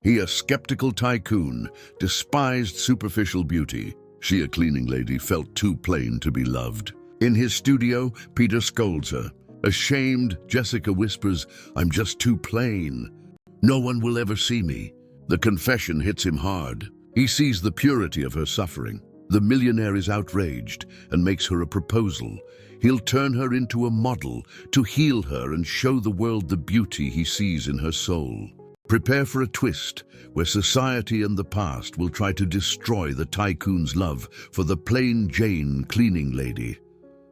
He a skeptical tycoon, despised superficial beauty. She a cleaning lady, felt too plain to be loved. In his studio, Peter scolds her. Ashamed, Jessica whispers, "I'm just too plain. No one will ever see me." The confession hits him hard. He sees the purity of her suffering. The millionaire is outraged and makes her a proposal. He'll turn her into a model to heal her and show the world the beauty he sees in her soul. Prepare for a twist where society and the past will try to destroy the tycoon's love for the plain Jane cleaning lady.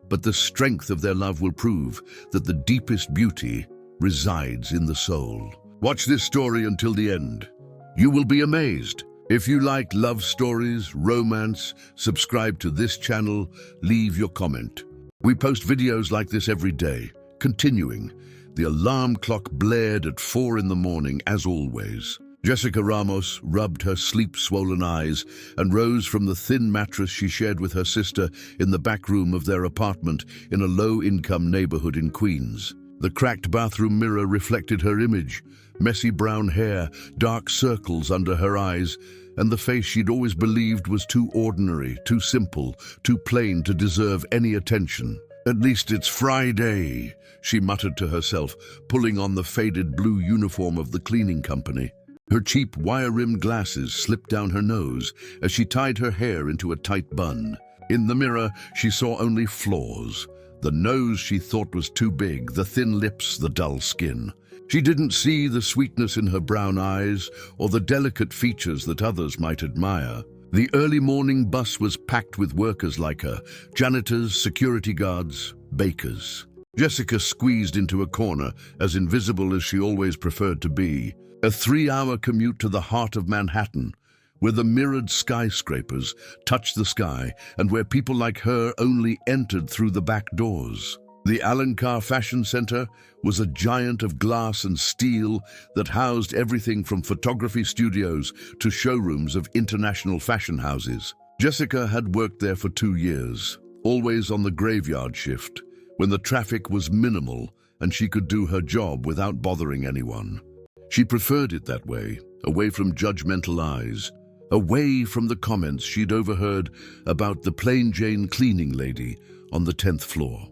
But the strength of their love will prove that the deepest beauty resides in the soul. Watch this story until the end. You will be amazed. If you like love stories, romance, subscribe to this channel, leave your comment. We post videos like this every day. Continuing, the alarm clock blared at 4 in the morning as always. Jessica Ramos rubbed her sleep-swollen eyes and rose from the thin mattress she shared with her sister in the back room of their apartment in a low-income neighborhood in Queens. The cracked bathroom mirror reflected her image, messy brown hair, dark circles under her eyes, and the face she'd always believed was too ordinary, too simple, too plain to deserve any attention. "At least it's Friday," she muttered to herself, pulling on the faded blue uniform of the cleaning company. Her cheap wire-rimmed glasses slipped down her nose as she tied her hair into a tight bun. In the mirror, she saw only flaws. The nose she thought was too big, the thin lips, the dull skin. She didn't see the sweetness in her brown eyes or the delicate features that others might admire. The early morning bus was packed with workers like her, janitors, security guards, bakers. Jessica squeezed into a corner, as invisible as she always preferred to be. A 3-hour commute to the heart of Manhattan, where the mirrored skyscrapers touched the sky and where people like her only entered through the back doors. The Alencar Fashion Center was a giant of glass and steel that housed everything from photography studios to showrooms of international fashion houses. Jessica had worked there for 2 years, always on the graveyard shift, when the traffic was minimal and she could do her job without bothering anyone. She preferred it that way, away from judgmental eyes, away from the comments she'd overheard about the plain Jane cleaning lady on the 10th floor.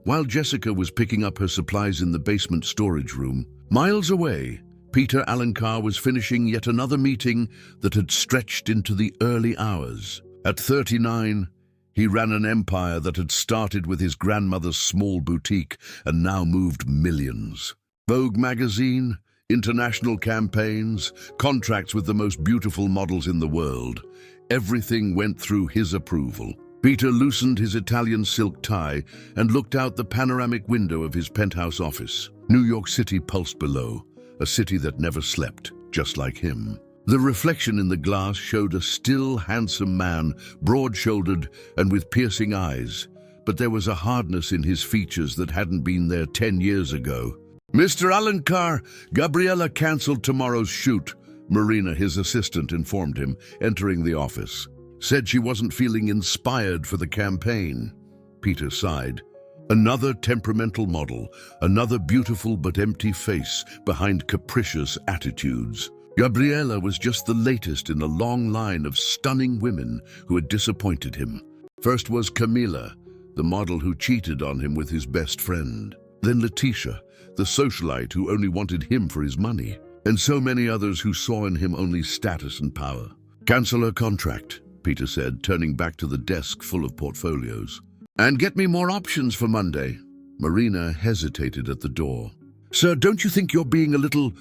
While Jessica was picking up her supplies in the basement storage room, miles away, Peter Alencar was finishing yet another meeting that had stretched into the early hours. At 39, he ran an empire that had started with his grandmother's small boutique and now moved millions. Vogue magazine, international campaigns, contracts with the most beautiful models in the world. Everything went through his approval. Peter loosened his Italian silk tie and looked out the panoramic window of his penthouse office. New York City pulsed below, a city that never slept, just like him. The reflection in the glass showed a still, handsome man, broad-shouldered and with piercing eyes, but there was a hardness in his features that hadn't been there 10 years ago. "Mr. Alencar, Gabriella canceled tomorrow's shoot," Marina, his assistant, informed him, entering the office. "Said she wasn't feeling inspired for the campaign." Peter sighed. Another temperamental model, another beautiful but empty face behind capricious attitudes. Gabriella was just the latest in a long line of stunning women who had disappointed him. First was Camila, the model who cheated on him with his best friend. Then Letitia, the socialite who only wanted him for his money. And so many others who saw in him only status and power. "Cancel her contract," Peter said, turning back to the desk full of portfolios. "And get me more options for Monday." Marina hesitated at the door. "Sir, don't you think you're being a little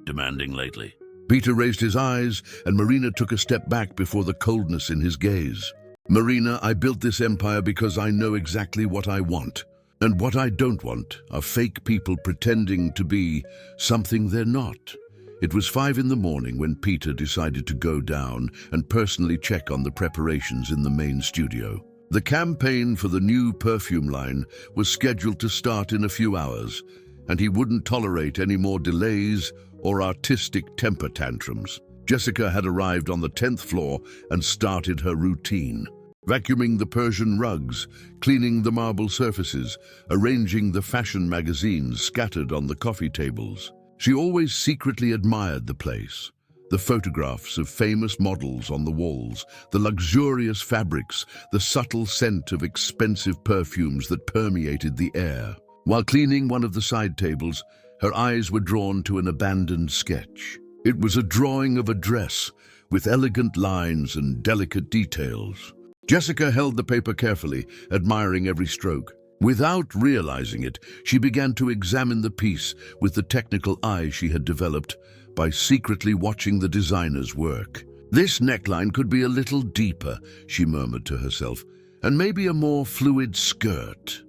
demanding lately?" Peter raised his eyes, and Marina took a step back before the coldness in his gaze. "Marina, I built this empire because I know exactly what I want. And what I don't want are fake people pretending to be something they're not." It was 5 in the morning when Peter decided to go down and personally check on the preparations in the main studio. The campaign for the new perfume line was scheduled to start in a few hours, and he wouldn't tolerate any more delays or artistic temper tantrums. Jessica had arrived on the 10th floor and started her routine. Vacuuming the Persian rugs, cleaning the marble surfaces, arranging the fashion magazines scattered on the coffee tables. She always secretly admired the place. The photographs of famous models on the walls, the luxurious fabrics, the subtle scent of expensive perfumes that permeated the air. While cleaning one of the side tables, her eyes were drawn to an abandoned sketch. It was a drawing of a dress with elegant lines and delicate details. Jessica held the paper carefully, admiring every stroke. Without realizing it, she began to examine the piece with the technical eye she had developed by secretly watching the designer's work. "This neckline could be a little deeper," she murmured to herself, "and maybe a more fluid skirt."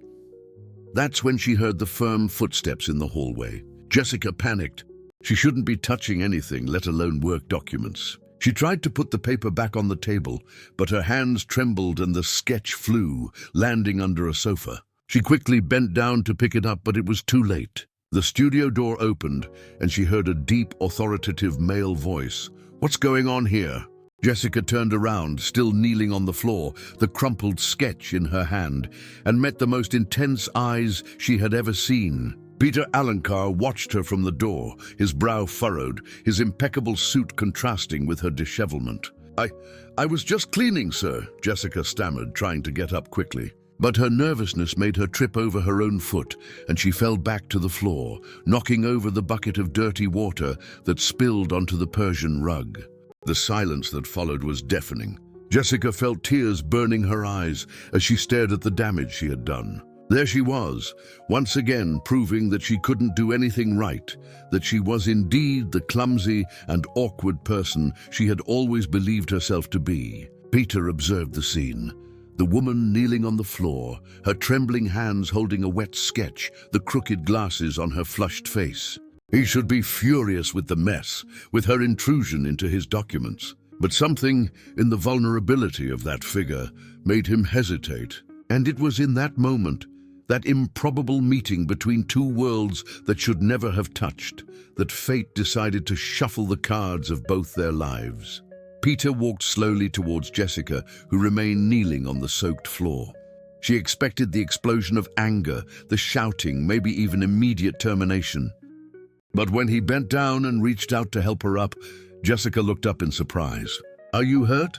That's when she heard the firm footsteps in the hallway. Jessica panicked. She shouldn't be touching anything, let alone work documents. She tried to put the paper back on the table, but her hands trembled and the sketch flew, landing under a sofa. She quickly bent down to pick it up, but it was too late. The studio door opened, and she heard a deep, authoritative male voice. "What's going on here?" Jessica turned around, still kneeling on the floor, the crumpled sketch in her hand, and met the most intense eyes she had ever seen. Peter Alencar watched her from the door, his brow furrowed, his impeccable suit contrasting with her dishevelment. I was just cleaning, sir," Jessica stammered, trying to get up quickly. But her nervousness made her trip over her own foot, and she fell back to the floor, knocking over the bucket of dirty water that spilled onto the Persian rug. The silence that followed was deafening. Jessica felt tears burning her eyes as she stared at the damage she had done. There she was, once again proving that she couldn't do anything right, that she was indeed the clumsy and awkward person she had always believed herself to be. Peter observed the scene. The woman kneeling on the floor, her trembling hands holding a wet sketch, the crooked glasses on her flushed face. He should be furious with the mess, with her intrusion into his documents. But something in the vulnerability of that figure made him hesitate. And it was in that moment, that improbable meeting between two worlds that should never have touched, that fate decided to shuffle the cards of both their lives. Peter walked slowly towards Jessica, who remained kneeling on the soaked floor. She expected the explosion of anger, the shouting, maybe even immediate termination. But when he bent down and reached out to help her up, Jessica looked up in surprise. "Are you hurt?"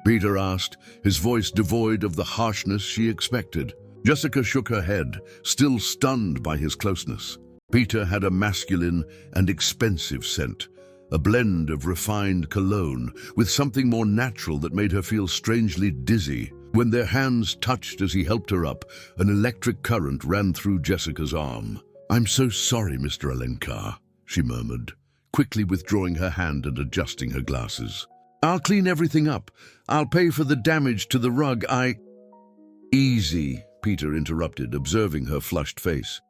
Peter asked, his voice devoid of the harshness she expected. Jessica shook her head, still stunned by his closeness. Peter had a masculine and expensive scent, a blend of refined cologne with something more natural that made her feel strangely dizzy. When their hands touched as he helped her up, an electric current ran through Jessica's arm. "I'm so sorry, Mr. Alencar," she murmured, quickly withdrawing her hand and adjusting her glasses. "I'll clean everything up. I'll pay for the damage to the rug. Easy," Peter interrupted, observing her flushed face.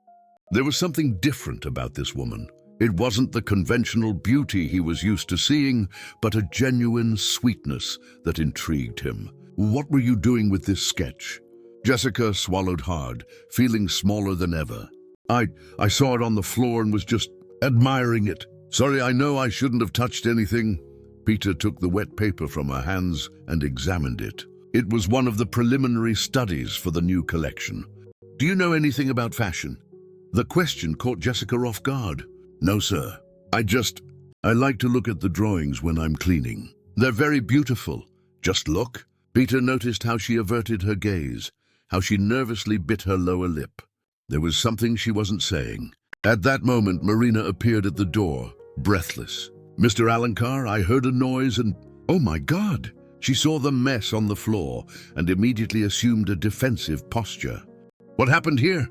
There was something different about this woman. It wasn't the conventional beauty he was used to seeing, but a genuine sweetness that intrigued him. "What were you doing with this sketch?" Jessica swallowed hard, feeling smaller than ever. I saw it on the floor and was just admiring it. Sorry, I know I shouldn't have touched anything." Peter took the wet paper from her hands and examined it. It was one of the preliminary studies for the new collection. "Do you know anything about fashion?" The question caught Jessica off guard. "No, sir. I like to look at the drawings when I'm cleaning. They're very beautiful. Just look." Peter noticed how she averted her gaze, how she nervously bit her lower lip. There was something she wasn't saying. At that moment, Marina appeared at the door, breathless. "Mr. Alencar, I heard a noise and... oh my God!" She saw the mess on the floor and immediately assumed a defensive posture. "What happened here?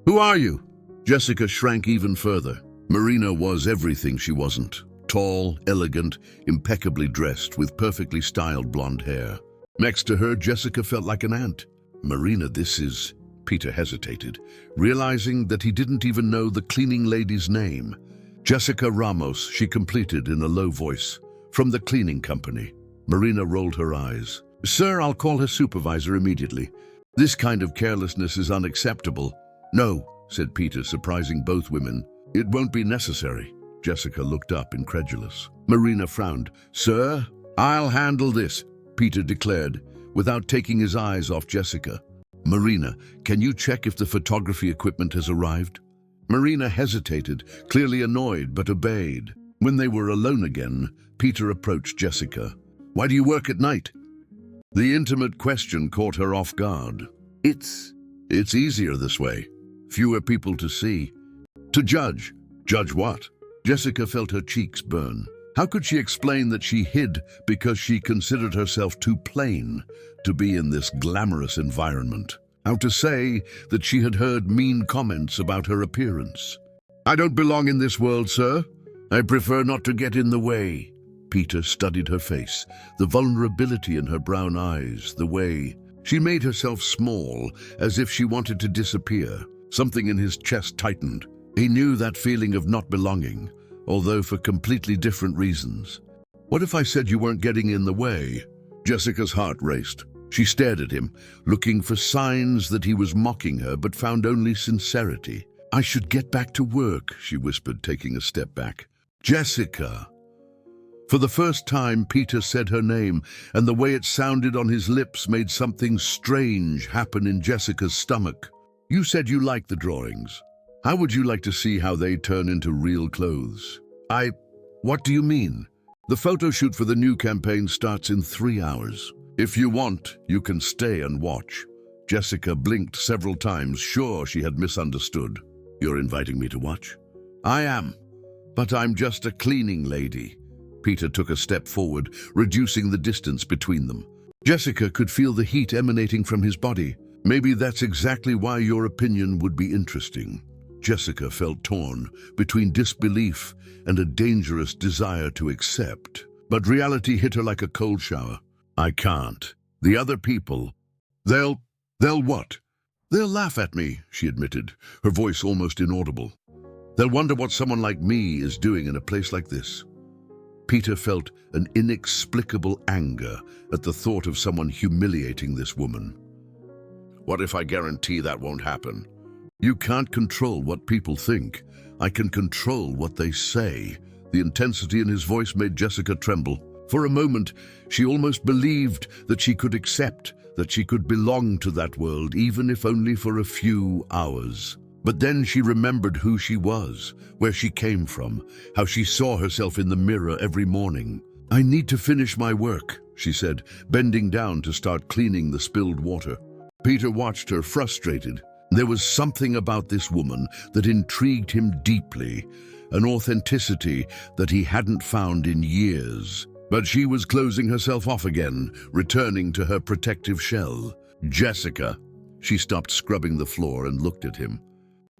Who are you?" Jessica shrank even further. Marina was everything she wasn't. Tall, elegant, impeccably dressed, with perfectly styled blonde hair. Next to her, Jessica felt like an ant. "Marina, this is..." Peter hesitated, realizing that he didn't even know the cleaning lady's name. "Jessica Ramos," she completed in a low voice. "From the cleaning company." Marina rolled her eyes. "Sir, I'll call her supervisor immediately. This kind of carelessness is unacceptable." "No," said Peter, surprising both women. "It won't be necessary." Jessica looked up, incredulous. Marina frowned. "Sir, I'll handle this," Peter declared, without taking his eyes off Jessica. "Marina, can you check if the photography equipment has arrived?" Marina hesitated, clearly annoyed, but obeyed. When they were alone again, Peter approached Jessica. "Why do you work at night?" The intimate question caught her off guard. It's easier this way. Fewer people to see. To judge. Judge what? Jessica felt her cheeks burn. How could she explain that she hid because she considered herself too plain to be in this glamorous environment? How to say that she had heard mean comments about her appearance? "I don't belong in this world, sir. I prefer not to get in the way." Peter studied her face, the vulnerability in her brown eyes, the way she made herself small, as if she wanted to disappear. Something in his chest tightened. He knew that feeling of not belonging, although for completely different reasons. "What if I said you weren't getting in the way?" Jessica's heart raced. She stared at him, looking for signs that he was mocking her, but found only sincerity. "I should get back to work," she whispered, taking a step back. "Jessica." For the first time, Peter said her name, and the way it sounded on his lips made something strange happen in Jessica's stomach. "You said you liked the drawings. How would you like to see how they turn into real clothes?" What do you mean?" "The photo shoot for the new campaign starts in 3 hours. If you want, you can stay and watch." Jessica blinked several times, sure she had misunderstood. "You're inviting me to watch?" "I am, but I'm just a cleaning lady." Peter took a step forward, reducing the distance between them. Jessica could feel the heat emanating from his body. "Maybe that's exactly why your opinion would be interesting." Jessica felt torn between disbelief and a dangerous desire to accept. But reality hit her like a cold shower. "I can't. The other people, they'll what?" "They'll laugh at me," she admitted, her voice almost inaudible. "They'll wonder what someone like me is doing in a place like this." Peter felt an inexplicable anger at the thought of someone humiliating this woman. "What if I guarantee that won't happen?" "You can't control what people think. I can control what they say." The intensity in his voice made Jessica tremble. For a moment, she almost believed that she could accept, that she could belong to that world, even if only for a few hours. But then she remembered who she was, where she came from, how she saw herself in the mirror every morning. "I need to finish my work," she said, bending down to start cleaning the spilled water. Peter watched her, frustrated. There was something about this woman that intrigued him deeply, an authenticity that he hadn't found in years. But she was closing herself off again, returning to her protective shell. "Jessica." She stopped scrubbing the floor and looked at him.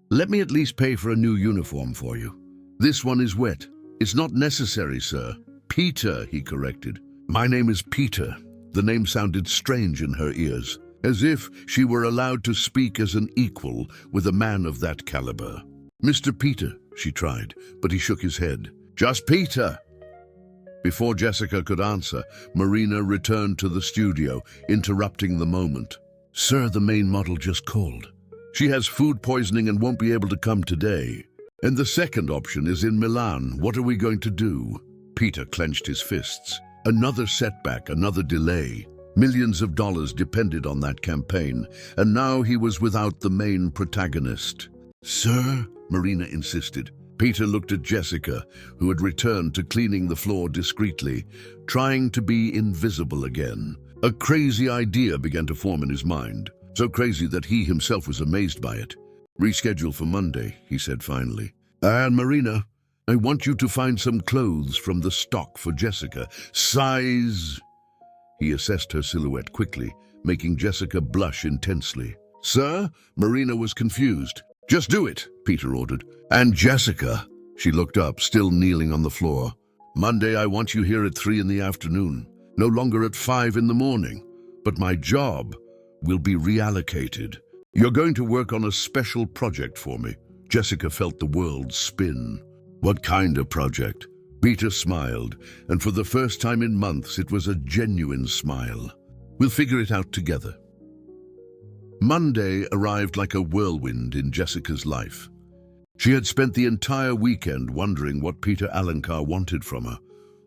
"Let me at least pay for a new uniform for you. This one is wet." "It's not necessary, sir." "Peter," he corrected. "My name is Peter." The name sounded strange in her ears, as if she were allowed to speak as an equal with a man of that caliber. "Mr. Peter," she tried, but he shook his head. "Just Peter." Before Jessica could answer, Marina returned to the studio, interrupting the moment. "Sir, the main model just called. She has food poisoning and won't be able to come today. And the second option is in Milan. What are we going to do?" Peter clenched his fists. Another setback, another delay. Millions of dollars depended on that campaign, and now he was without the main protagonist. "Sir," Marina insisted. Peter looked at Jessica, who had returned to cleaning the floor discreetly, trying to be invisible again. A crazy idea began to form in his mind, so crazy that he himself was amazed by it. "Reschedule for Monday," he said finally. "And Marina, I want you to find some clothes from the stock for Jessica. Size..." He assessed her silhouette quickly, making Jessica blush intensely. "Sir?" Marina was confused. "Just do it," Peter ordered. "And Jessica," she looked up, still kneeling on the floor. "Monday I want you here at 3 in the afternoon, no longer at 5 in the morning. But my job will be reallocated. You're going to work on a special project for me." Jessica felt the world spin. "What kind of project?" Peter smiled, and for the first time in months it was a genuine smile. "We'll figure it out together." Monday arrived like a whirlwind in Jessica's life. She had spent the entire weekend wondering what Peter Alencar wanted from her,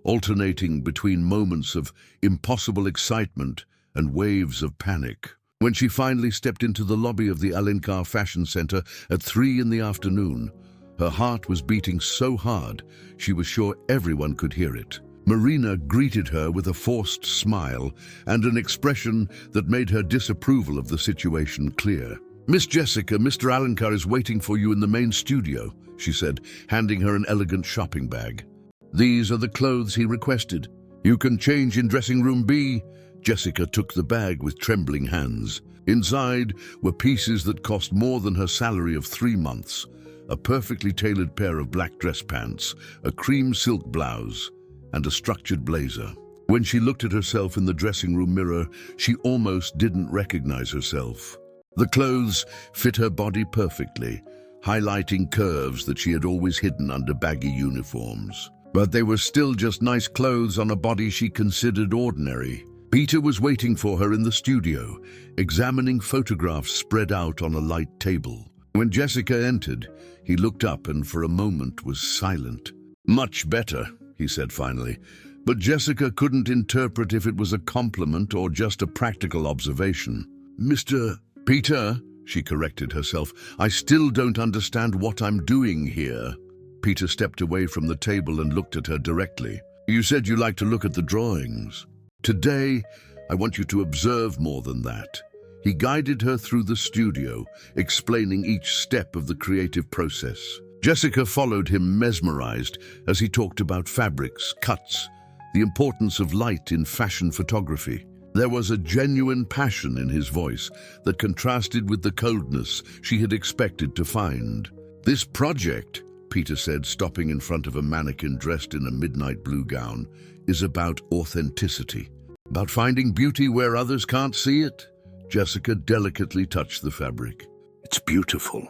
alternating between moments of impossible excitement and waves of panic. When she finally stepped into the lobby of the Alencar Fashion Center at 3 in the afternoon, her heart was beating so hard she was sure everyone could hear it. Marina greeted her with a forced smile and an expression that made her disapproval of the situation clear. "Miss Jessica, Mr. Alencar is waiting for you in the main studio," she said, handing her an elegant shopping bag. "These are the clothes he requested. You can change in dressing room B." Jessica took the bag with trembling hands. Inside were pieces that cost more than her salary of 3 months. A perfectly tailored pair of black dress pants, a cream silk blouse, and a structured blazer. When she looked at herself in the dressing room mirror, she almost didn't recognize herself. The clothes fit her body perfectly, highlighting curves that she had always hidden under baggy uniforms. But they were still just nice clothes on a body she considered ordinary. Peter was waiting for her in the studio, examining photographs spread out on a light table. When Jessica entered, he looked up and for a moment was silent. "Much better," he said finally, but Jessica couldn't interpret if it was a compliment or just a practical observation. "Mr. Peter," she corrected herself, "I still don't understand what I'm doing here." Peter stepped away from the table and looked at her directly. "You said you like to look at the drawings. Today, I want you to observe more than that." He guided her through the studio, explaining each step of the creative process. Jessica followed him mesmerized as he talked about fabrics, cuts, the importance of light in fashion photography. There was a genuine passion in his voice that contrasted with the coldness she had expected to find. "This project," Peter said, stopping in front of a mannequin dressed in a midnight blue gown, "is about authenticity, about finding beauty where others can't see it." Jessica delicately touched the fabric. "It's beautiful.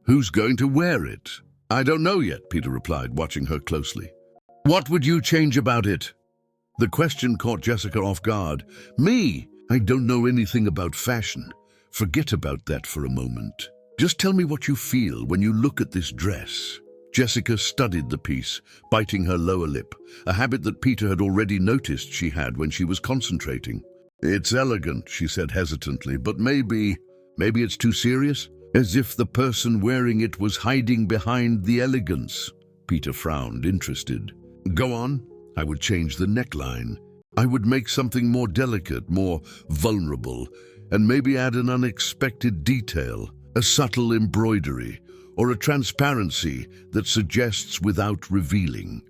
Who's going to wear it?" "I don't know yet," Peter replied, watching her closely. "What would you change about it?" The question caught Jessica off guard. "Me? I don't know anything about fashion. Forget about that for a moment. Just tell me what you feel when you look at this dress." Jessica studied the piece, biting her lower lip, a habit that Peter had already noticed she had when she was concentrating. "It's elegant," she said hesitantly, "but maybe it's too serious? As if the person wearing it was hiding behind the elegance." Peter frowned, interested. "Go on." "I would change the neckline. I would make something more delicate, more vulnerable, and maybe add an unexpected detail, a subtle embroidery, or a transparency that suggests without revealing."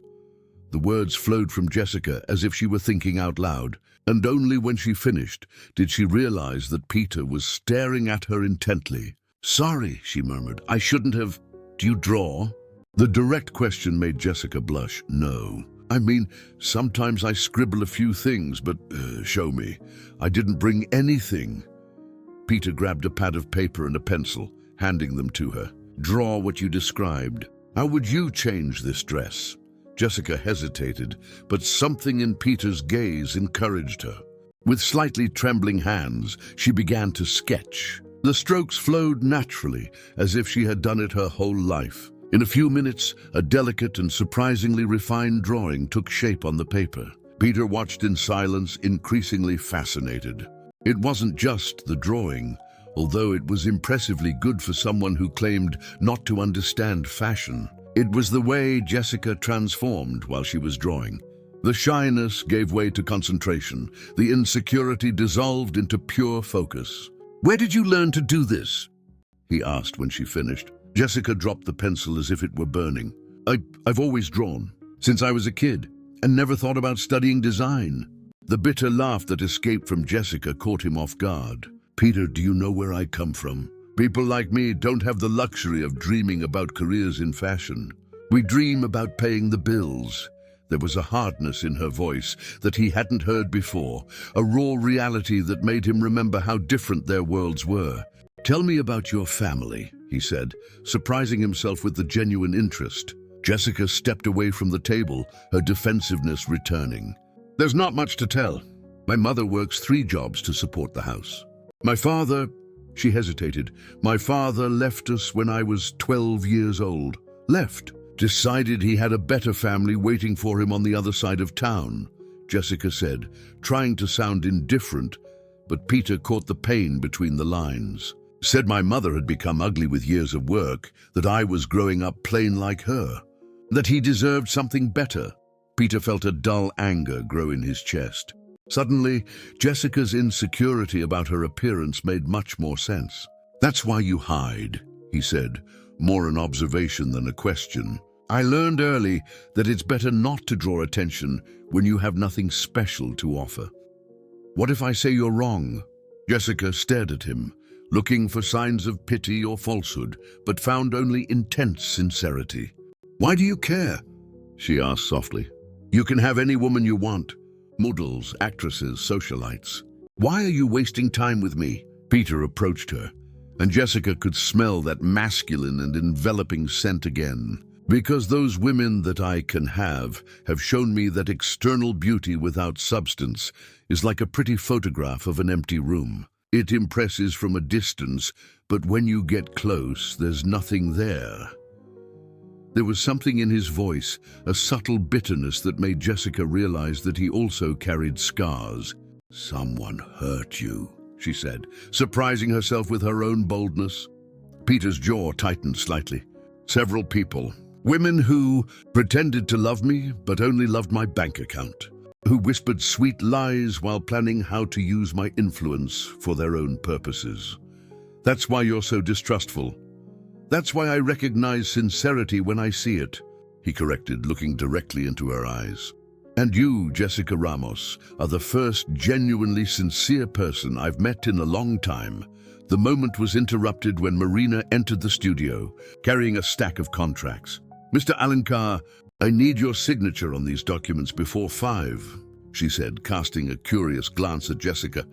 The words flowed from Jessica as if she were thinking out loud, and only when she finished did she realize that Peter was staring at her intently. "Sorry," she murmured, "I shouldn't have. Do you draw?" The direct question made Jessica blush. "No. I mean, sometimes I scribble a few things, but show me. I didn't bring anything." Peter grabbed a pad of paper and a pencil, handing them to her. "Draw what you described. How would you change this dress?" Jessica hesitated, but something in Peter's gaze encouraged her. With slightly trembling hands, she began to sketch. The strokes flowed naturally, as if she had done it her whole life. In a few minutes, a delicate and surprisingly refined drawing took shape on the paper. Peter watched in silence, increasingly fascinated. It wasn't just the drawing, although it was impressively good for someone who claimed not to understand fashion. It was the way Jessica transformed while she was drawing. The shyness gave way to concentration. The insecurity dissolved into pure focus. "Where did you learn to do this?" he asked when she finished. Jessica dropped the pencil as if it were burning. I've always drawn, since I was a kid, and never thought about studying design." The bitter laugh that escaped from Jessica caught him off guard. "Peter, do you know where I come from? People like me don't have the luxury of dreaming about careers in fashion. We dream about paying the bills." There was a hardness in her voice that he hadn't heard before, a raw reality that made him remember how different their worlds were. "Tell me about your family," he said, surprising himself with the genuine interest. Jessica stepped away from the table, her defensiveness returning. "There's not much to tell. My mother works 3 jobs to support the house. My father," she hesitated, "my father left us when I was 12 years old. Left. Decided he had a better family waiting for him on the other side of town," Jessica said, trying to sound indifferent, but Peter caught the pain between the lines. Said my mother had become ugly with years of work, that I was growing up plain like her, that he deserved something better. Peter felt a dull anger grow in his chest. Suddenly, Jessica's insecurity about her appearance made much more sense. "That's why you hide," he said, more an observation than a question. "I learned early that it's better not to draw attention when you have nothing special to offer." "What if I say you're wrong?" Jessica stared at him, looking for signs of pity or falsehood, but found only intense sincerity. "Why do you care?" she asked softly. "You can have any woman you want. Models, actresses, socialites. Why are you wasting time with me?" Peter approached her, and Jessica could smell that masculine and enveloping scent again. "Because those women that I can have shown me that external beauty without substance is like a pretty photograph of an empty room. It impresses from a distance, but when you get close, there's nothing there." There was something in his voice, a subtle bitterness that made Jessica realize that he also carried scars. "Someone hurt you," she said, surprising herself with her own boldness. Peter's jaw tightened slightly. "Several people. Women who pretended to love me, but only loved my bank account. Who whispered sweet lies while planning how to use my influence for their own purposes. That's why you're so distrustful. That's why I recognize sincerity when I see it," he corrected, looking directly into her eyes. "And you, Jessica Ramos, are the first genuinely sincere person I've met in a long time." The moment was interrupted when Marina entered the studio, carrying a stack of contracts. "Mr. Alencar, I need your signature on these documents before 5, she said, casting a curious glance at Jessica,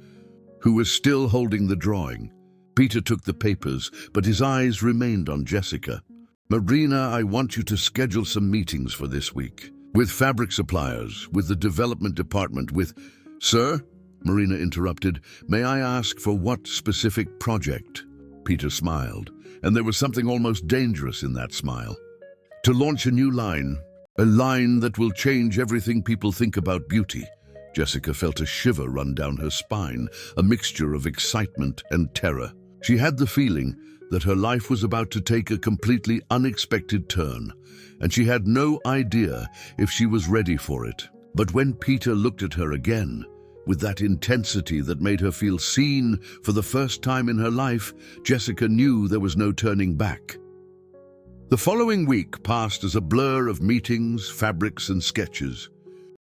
who was still holding the drawing. Peter took the papers, but his eyes remained on Jessica. "Marina, I want you to schedule some meetings for this week. With fabric suppliers, with the development department, with—" "Sir?" Marina interrupted. "May I ask for what specific project?" Peter smiled, and there was something almost dangerous in that smile. "To launch a new line, a line that will change everything people think about beauty." Jessica felt a shiver run down her spine, a mixture of excitement and terror. She had the feeling that her life was about to take a completely unexpected turn, and she had no idea if she was ready for it. But when Peter looked at her again, with that intensity that made her feel seen for the first time in her life, Jessica knew there was no turning back. The following week passed as a blur of meetings, fabrics, and sketches.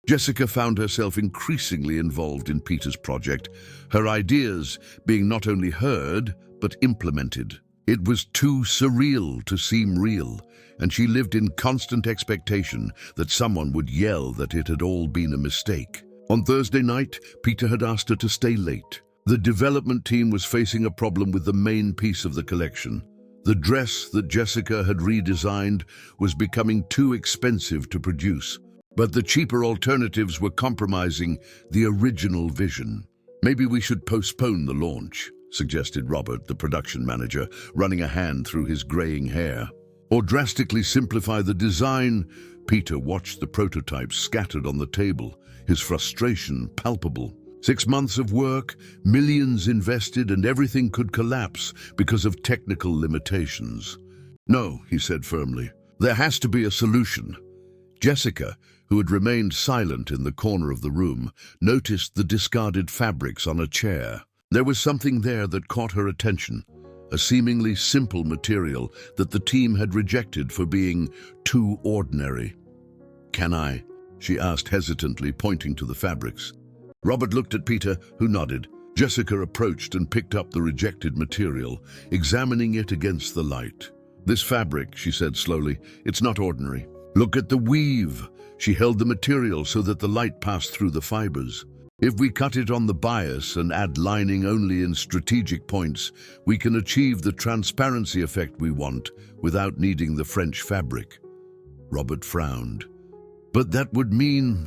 Jessica found herself increasingly involved in Peter's project, her ideas being not only heard, but implemented. It was too surreal to seem real, and she lived in constant expectation that someone would yell that it had all been a mistake. On Thursday night, Peter had asked her to stay late. The development team was facing a problem with the main piece of the collection. The dress that Jessica had redesigned was becoming too expensive to produce, but the cheaper alternatives were compromising the original vision. "Maybe we should postpone the launch," suggested Robert, the production manager, running a hand through his graying hair. "Or drastically simplify the design." Peter watched the prototypes scattered on the table, his frustration palpable. 6 months of work, millions invested, and everything could collapse because of technical limitations. "No," he said firmly. "There has to be a solution." Jessica, who had remained silent in the corner of the room, noticed the discarded fabrics on a chair. There was something there that caught her attention, a seemingly simple material that the team had rejected for being too ordinary. "Can I?" she asked hesitantly, pointing to the fabrics. Robert looked at Peter, who nodded. Jessica approached and picked up the rejected material, examining it against the light. "This fabric," she said slowly, "it's not ordinary. Look at the weave." She held the material so that the light passed through the fibers. "If we cut it on the bias and add lining only in strategic points, we can achieve the transparency effect we want without needing the French fabric." Robert frowned. "But that would mean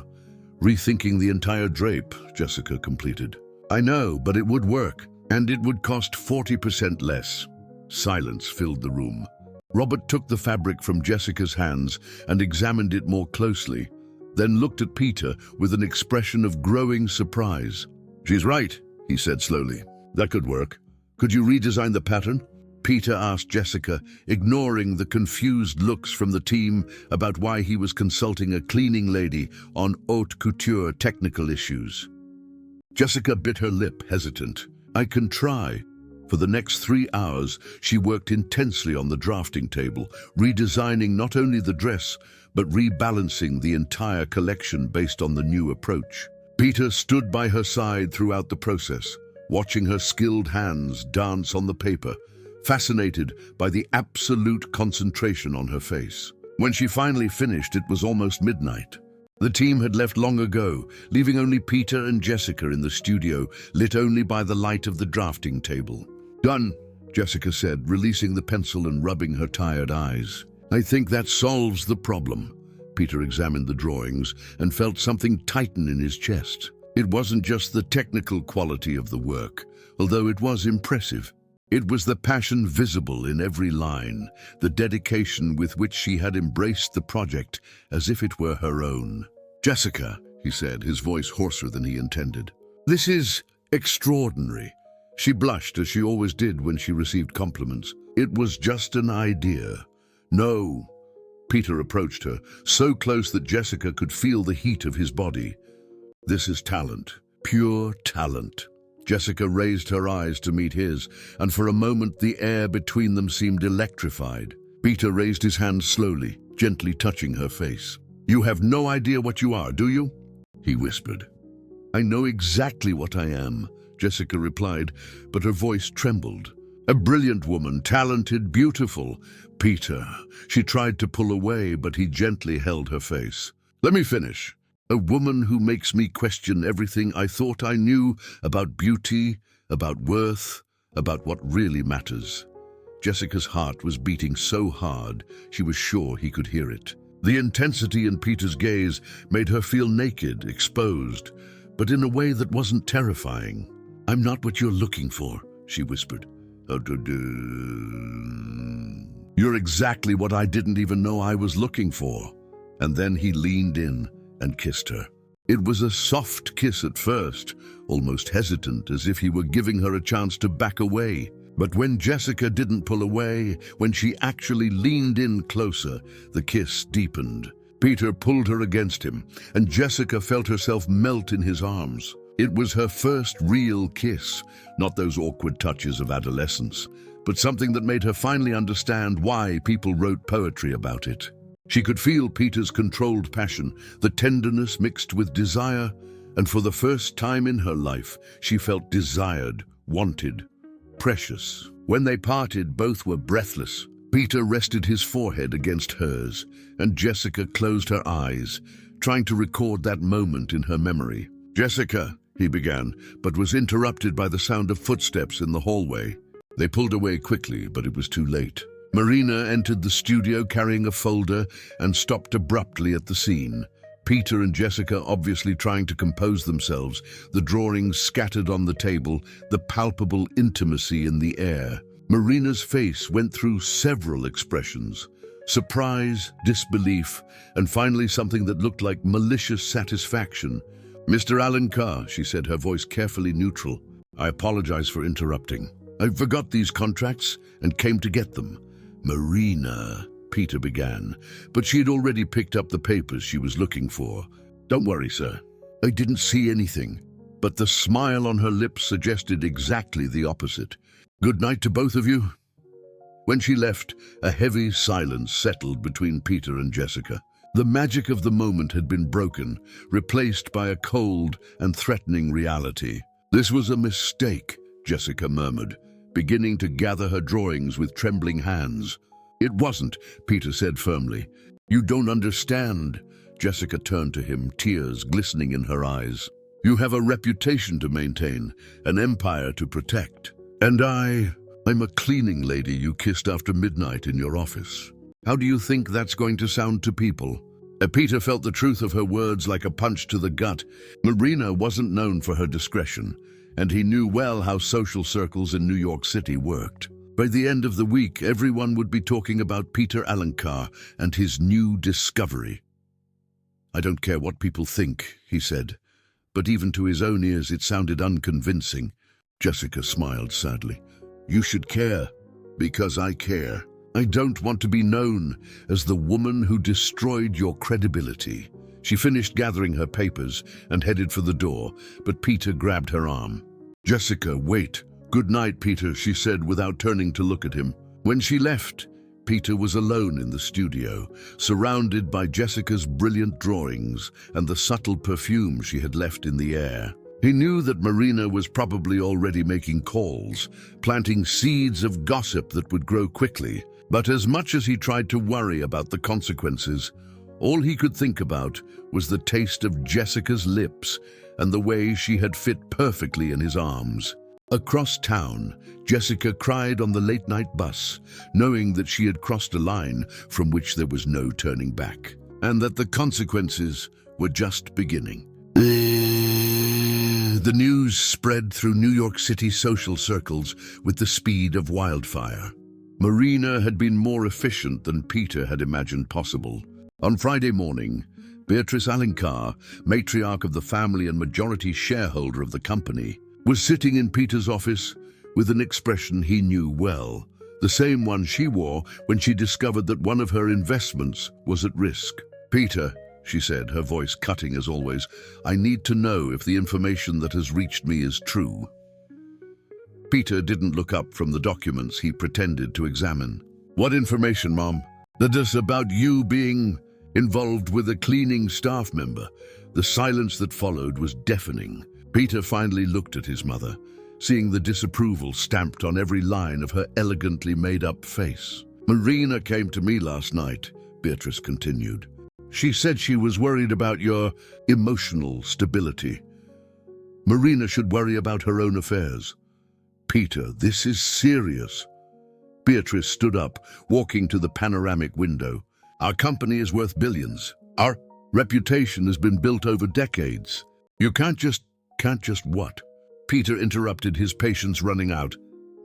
rethinking the entire drape," Jessica completed. "I know, but it would work, and it would cost 40% less." Silence filled the room. Robert took the fabric from Jessica's hands and examined it more closely, then looked at Peter with an expression of growing surprise. "She's right," he said slowly. That could work. Could you redesign the pattern? Peter asked Jessica, ignoring the confused looks from the team about why he was consulting a cleaning lady on haute couture technical issues. Jessica bit her lip, hesitant. I can try. For the next 3 hours, she worked intensely on the drafting table, redesigning not only the dress, but rebalancing the entire collection based on the new approach. Peter stood by her side throughout the process, watching her skilled hands dance on the paper, fascinated by the absolute concentration on her face. When she finally finished, it was almost midnight. The team had left long ago, leaving only Peter and Jessica in the studio, lit only by the light of the drafting table. Done, Jessica said, releasing the pencil and rubbing her tired eyes. I think that solves the problem. Peter examined the drawings and felt something tighten in his chest. It wasn't just the technical quality of the work, although it was impressive. It was the passion visible in every line, the dedication with which she had embraced the project as if it were her own. Jessica, he said, his voice hoarser than he intended. This is extraordinary. She blushed as she always did when she received compliments. It was just an idea. No. Peter approached her, so close that Jessica could feel the heat of his body. This is talent, pure talent. Jessica raised her eyes to meet his, and for a moment the air between them seemed electrified. Peter raised his hand slowly, gently touching her face. You have no idea what you are, do you? He whispered. I know exactly what I am, Jessica replied, but her voice trembled. A brilliant woman, talented, beautiful. Peter. She tried to pull away, but he gently held her face. Let me finish. A woman who makes me question everything I thought I knew about beauty, about worth, about what really matters. Jessica's heart was beating so hard, she was sure he could hear it. The intensity in Peter's gaze made her feel naked, exposed, but in a way that wasn't terrifying. I'm not what you're looking for, she whispered. You're exactly what I didn't even know I was looking for. And then he leaned in and kissed her. It was a soft kiss at first, almost hesitant, as if he were giving her a chance to back away. But when Jessica didn't pull away, when she actually leaned in closer, the kiss deepened. Peter pulled her against him, and Jessica felt herself melt in his arms. It was her first real kiss, not those awkward touches of adolescence, but something that made her finally understand why people wrote poetry about it. She could feel Peter's controlled passion, the tenderness mixed with desire, and for the first time in her life, she felt desired, wanted, precious. When they parted, both were breathless. Peter rested his forehead against hers, and Jessica closed her eyes, trying to record that moment in her memory. Jessica, he began, but was interrupted by the sound of footsteps in the hallway. They pulled away quickly, but it was too late. Marina entered the studio carrying a folder and stopped abruptly at the scene. Peter and Jessica obviously trying to compose themselves, the drawings scattered on the table, the palpable intimacy in the air. Marina's face went through several expressions: surprise, disbelief, and finally something that looked like malicious satisfaction. Mr. Alencar, she said, her voice carefully neutral. I apologize for interrupting. I forgot these contracts and came to get them. Marina, Peter began, but she had already picked up the papers she was looking for. Don't worry, sir. I didn't see anything. But the smile on her lips suggested exactly the opposite. Good night to both of you. When she left, a heavy silence settled between Peter and Jessica. The magic of the moment had been broken, replaced by a cold and threatening reality. This was a mistake, Jessica murmured, beginning to gather her drawings with trembling hands. It wasn't, Peter said firmly. You don't understand. Jessica turned to him, tears glistening in her eyes. You have a reputation to maintain, an empire to protect. And I'm a cleaning lady you kissed after midnight in your office. How do you think that's going to sound to people? Peter felt the truth of her words like a punch to the gut. Marina wasn't known for her discretion, and he knew well how social circles in New York City worked. By the end of the week, everyone would be talking about Peter Alencar and his new discovery. I don't care what people think, he said, but even to his own ears it sounded unconvincing. Jessica smiled sadly. You should care, because I care. I don't want to be known as the woman who destroyed your credibility. She finished gathering her papers and headed for the door, but Peter grabbed her arm. Jessica, wait. Good night, Peter, she said without turning to look at him. When she left, Peter was alone in the studio, surrounded by Jessica's brilliant drawings and the subtle perfume she had left in the air. He knew that Marina was probably already making calls, planting seeds of gossip that would grow quickly. But as much as he tried to worry about the consequences, all he could think about was the taste of Jessica's lips and the way she had fit perfectly in his arms. Across town, Jessica cried on the late-night bus, knowing that she had crossed a line from which there was no turning back, and that the consequences were just beginning. The news spread through New York City social circles with the speed of wildfire. Marina had been more efficient than Peter had imagined possible. On Friday morning, Beatrice Alencar, matriarch of the family and majority shareholder of the company, was sitting in Peter's office with an expression he knew well, the same one she wore when she discovered that one of her investments was at risk. Peter, she said, her voice cutting as always, I need to know if the information that has reached me is true. Peter didn't look up from the documents he pretended to examine. What information, Mom? That is about you being involved with a cleaning staff member. The silence that followed was deafening. Peter finally looked at his mother, seeing the disapproval stamped on every line of her elegantly made-up face. Marina came to me last night, Beatrice continued. She said she was worried about your emotional stability. Marina should worry about her own affairs. Peter, this is serious. Beatrice stood up, walking to the panoramic window. Our company is worth billions. Our reputation has been built over decades. You can't just what? Peter interrupted, his patience running out.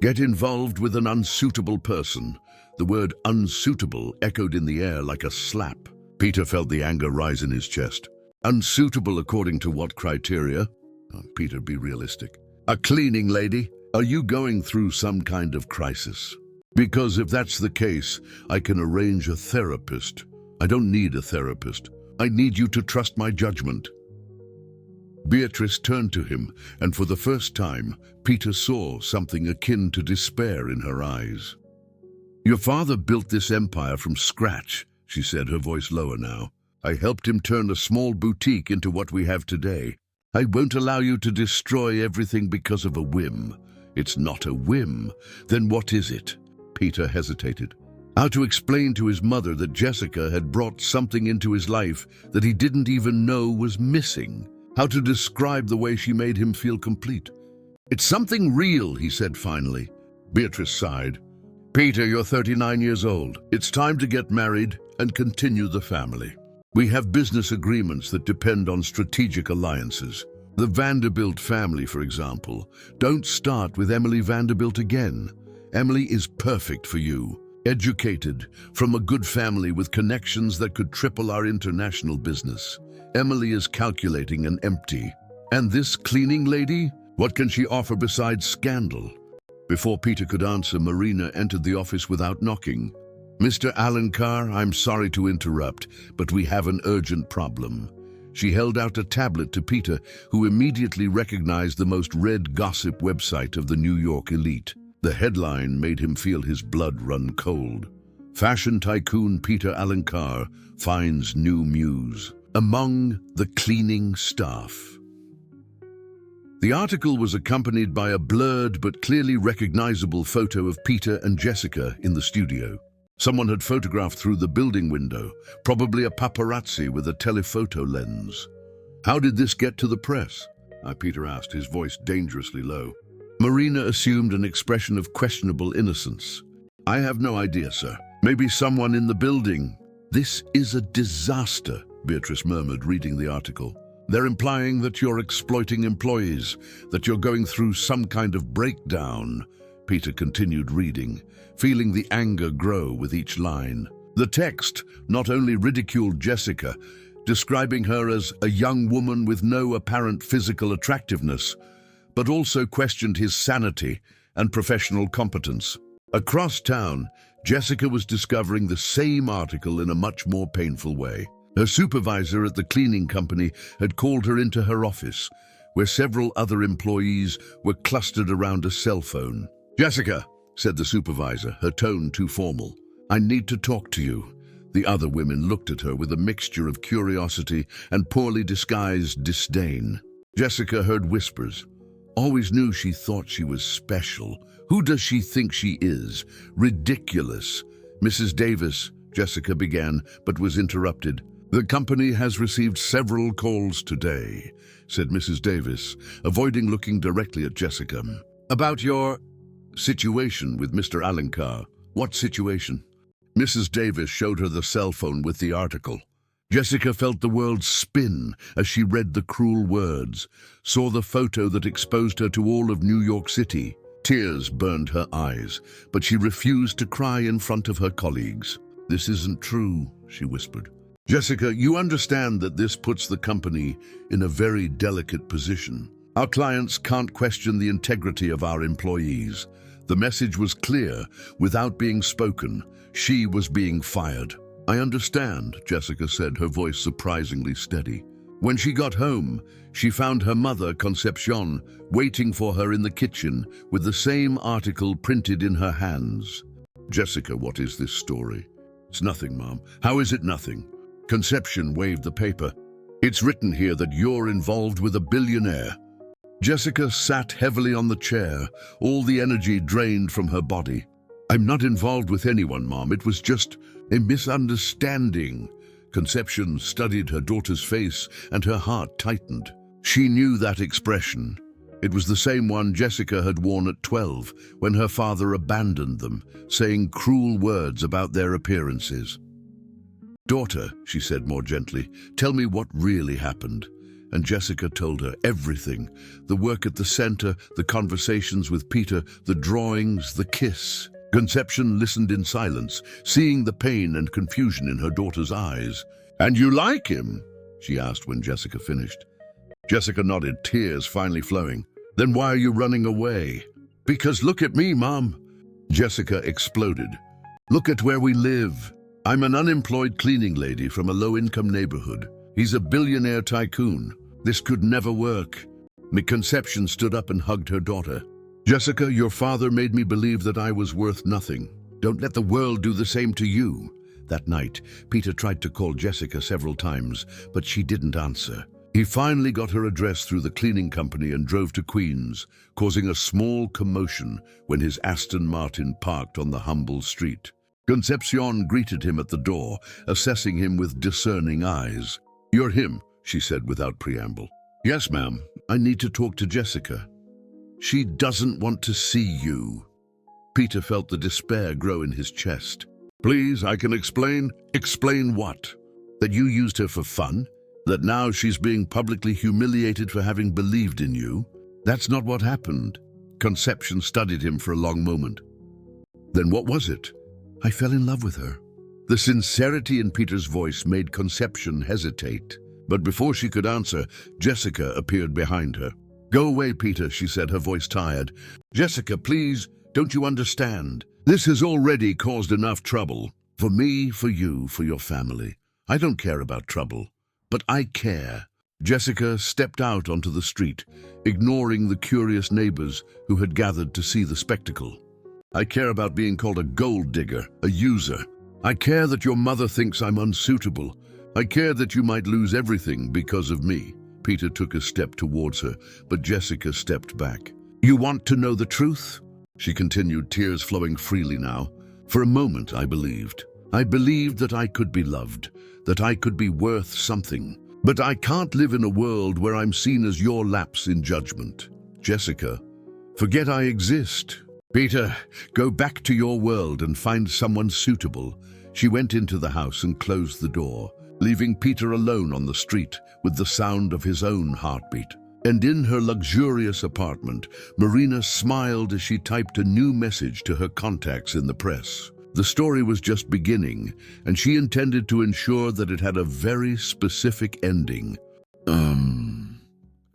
Get involved with an unsuitable person. The word unsuitable echoed in the air like a slap. Peter felt the anger rise in his chest. Unsuitable according to what criteria? Oh, Peter, be realistic. A cleaning lady? Are you going through some kind of crisis? Because if that's the case, I can arrange a therapist. I don't need a therapist. I need you to trust my judgment. Beatrice turned to him, and for the first time, Peter saw something akin to despair in her eyes. Your father built this empire from scratch, she said, her voice lower now. I helped him turn a small boutique into what we have today. I won't allow you to destroy everything because of a whim. It's not a whim. Then what is it? Peter hesitated. How to explain to his mother that Jessica had brought something into his life that he didn't even know was missing. How to describe the way she made him feel complete. It's something real, he said finally. Beatrice sighed. Peter, you're 39 years old. It's time to get married and continue the family. We have business agreements that depend on strategic alliances. The Vanderbilt family, for example. Don't start with Emily Vanderbilt again. Emily is perfect for you. Educated, from a good family with connections that could triple our international business. Emily is calculating and empty. And this cleaning lady? What can she offer besides scandal? Before Peter could answer, Marina entered the office without knocking. Mr. Alencar, I'm sorry to interrupt, but we have an urgent problem. She held out a tablet to Peter, who immediately recognized the most read gossip website of the New York elite. The headline made him feel his blood run cold. Fashion tycoon Peter Alencar finds new muse among the cleaning staff. The article was accompanied by a blurred but clearly recognizable photo of Peter and Jessica in the studio. Someone had photographed through the building window, probably a paparazzi with a telephoto lens. How did this get to the press? Peter asked, his voice dangerously low. Marina assumed an expression of questionable innocence. I have no idea, sir. Maybe someone in the building. This is a disaster, Beatrice murmured, reading the article. They're implying that you're exploiting employees, that you're going through some kind of breakdown. Peter continued reading, feeling the anger grow with each line. The text not only ridiculed Jessica, describing her as a young woman with no apparent physical attractiveness, but also questioned his sanity and professional competence. Across town, Jessica was discovering the same article in a much more painful way. Her supervisor at the cleaning company had called her into her office, where several other employees were clustered around a cell phone. "Jessica," said the supervisor, her tone too formal, "I need to talk to you." The other women looked at her with a mixture of curiosity and poorly disguised disdain. Jessica heard whispers. "Always knew she thought she was special. Who does she think she is? Ridiculous." "Mrs. Davis," Jessica began, but was interrupted. "The company has received several calls today," said Mrs. Davis, avoiding looking directly at Jessica. "About your situation with Mr. Alencar." "What situation?" Mrs. Davis showed her the cell phone with the article. Jessica felt the world spin as she read the cruel words, saw the photo that exposed her to all of New York City. Tears burned her eyes, but she refused to cry in front of her colleagues. "This isn't true," she whispered. "Jessica, you understand that this puts the company in a very delicate position. Our clients can't question the integrity of our employees." The message was clear. Without being spoken, she was being fired. "I understand," Jessica said, her voice surprisingly steady. When she got home, she found her mother, Concepcion, waiting for her in the kitchen with the same article printed in her hands. "Jessica, what is this story?" "It's nothing, Mom." "How is it nothing?" Concepcion waved the paper. "It's written here that you're involved with a billionaire." Jessica sat heavily on the chair, all the energy drained from her body. "I'm not involved with anyone, Mom. It was just a misunderstanding." Concepcion studied her daughter's face and her heart tightened. She knew that expression. It was the same one Jessica had worn at 12 when her father abandoned them, saying cruel words about their appearances. "Daughter," she said more gently, "tell me what really happened." And Jessica told her everything. The work at the center, the conversations with Peter, the drawings, the kiss. Concepcion listened in silence, seeing the pain and confusion in her daughter's eyes. "And you like him?" she asked when Jessica finished. Jessica nodded, tears finally flowing. "Then why are you running away?" "Because look at me, Mom." Jessica exploded. "Look at where we live. I'm an unemployed cleaning lady from a low-income neighborhood. He's a billionaire tycoon. This could never work." Concepcion stood up and hugged her daughter. "Jessica, your father made me believe that I was worth nothing. Don't let the world do the same to you." That night, Peter tried to call Jessica several times, but she didn't answer. He finally got her address through the cleaning company and drove to Queens, causing a small commotion when his Aston Martin parked on the humble street. Concepcion greeted him at the door, assessing him with discerning eyes. "You're him," she said without preamble. "Yes, ma'am. I need to talk to Jessica." "She doesn't want to see you." Peter felt the despair grow in his chest. "Please, I can explain." "Explain what? That you used her for fun? That now she's being publicly humiliated for having believed in you?" "That's not what happened." Concepcion studied him for a long moment. "Then what was it?" "I fell in love with her." The sincerity in Peter's voice made Concepcion hesitate. But before she could answer, Jessica appeared behind her. "Go away, Peter," she said, her voice tired. "Jessica, please, don't you understand? This has already caused enough trouble. For me, for you, for your family. I don't care about trouble, but I care." Jessica stepped out onto the street, ignoring the curious neighbors who had gathered to see the spectacle. "I care about being called a gold digger, a user. I care that your mother thinks I'm unsuitable. I care that you might lose everything because of me." Peter took a step towards her, but Jessica stepped back. "You want to know the truth?" she continued, tears flowing freely now. "For a moment, I believed. I believed that I could be loved, that I could be worth something. But I can't live in a world where I'm seen as your lapse in judgment. Jessica, forget I exist. Peter, go back to your world and find someone suitable." She went into the house and closed the door, leaving Peter alone on the street with the sound of his own heartbeat. And in her luxurious apartment, Marina smiled as she typed a new message to her contacts in the press. The story was just beginning, and she intended to ensure that it had a very specific ending.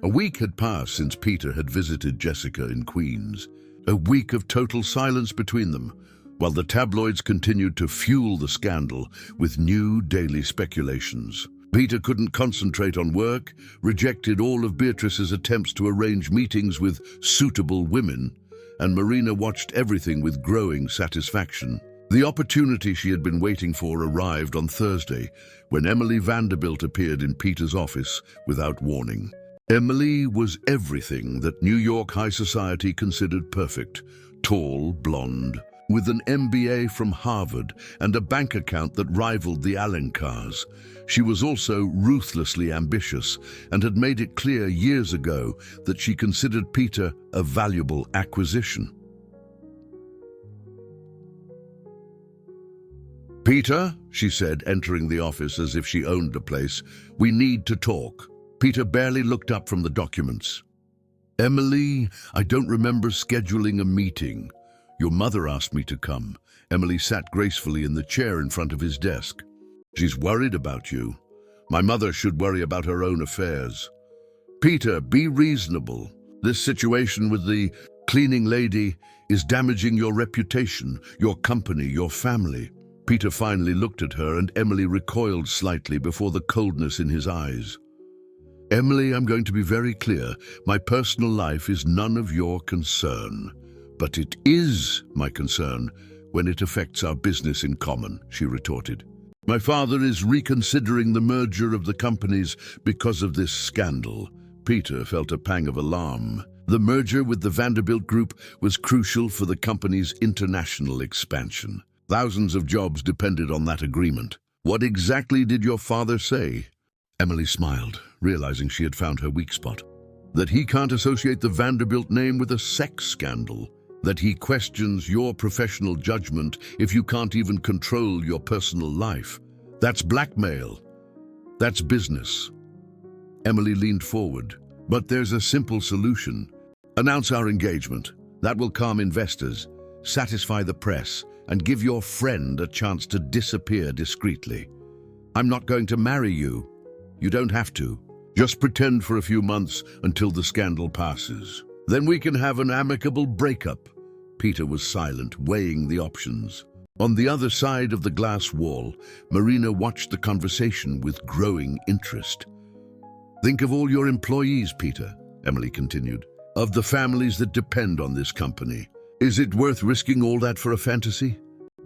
A week had passed since Peter had visited Jessica in Queens. A week of total silence between them, while the tabloids continued to fuel the scandal with new daily speculations. Peter couldn't concentrate on work, rejected all of Beatrice's attempts to arrange meetings with suitable women, and Marina watched everything with growing satisfaction. The opportunity she had been waiting for arrived on Thursday, when Emily Vanderbilt appeared in Peter's office without warning. Emily was everything that New York high society considered perfect: tall, blonde, with an MBA from Harvard and a bank account that rivaled the Alencars. She was also ruthlessly ambitious and had made it clear years ago that she considered Peter a valuable acquisition. "Peter," she said, entering the office as if she owned the place, "we need to talk." Peter barely looked up from the documents. "Emily, I don't remember scheduling a meeting. Your mother asked me to come." Emily sat gracefully in the chair in front of his desk. "She's worried about you. My mother should worry about her own affairs." "Peter, be reasonable. This situation with the cleaning lady is damaging your reputation, your company, your family." Peter finally looked at her, and Emily recoiled slightly before the coldness in his eyes. "Emily, I'm going to be very clear. My personal life is none of your concern. But it is my concern when it affects our business in common," she retorted. "My father is reconsidering the merger of the companies because of this scandal." Peter felt a pang of alarm. The merger with the Vanderbilt Group was crucial for the company's international expansion. Thousands of jobs depended on that agreement. "What exactly did your father say?" Emily smiled, realizing she had found her weak spot. "That he can't associate the Vanderbilt name with a sex scandal. That he questions your professional judgment if you can't even control your personal life. That's blackmail. That's business." Emily leaned forward. "But there's a simple solution. Announce our engagement. That will calm investors, satisfy the press, and give your friend a chance to disappear discreetly. I'm not going to marry you. You don't have to. Just pretend for a few months until the scandal passes. Then we can have an amicable breakup." Peter was silent, weighing the options. On the other side of the glass wall, Marina watched the conversation with growing interest. "Think of all your employees, Peter," Emily continued, "of the families that depend on this company. Is it worth risking all that for a fantasy?"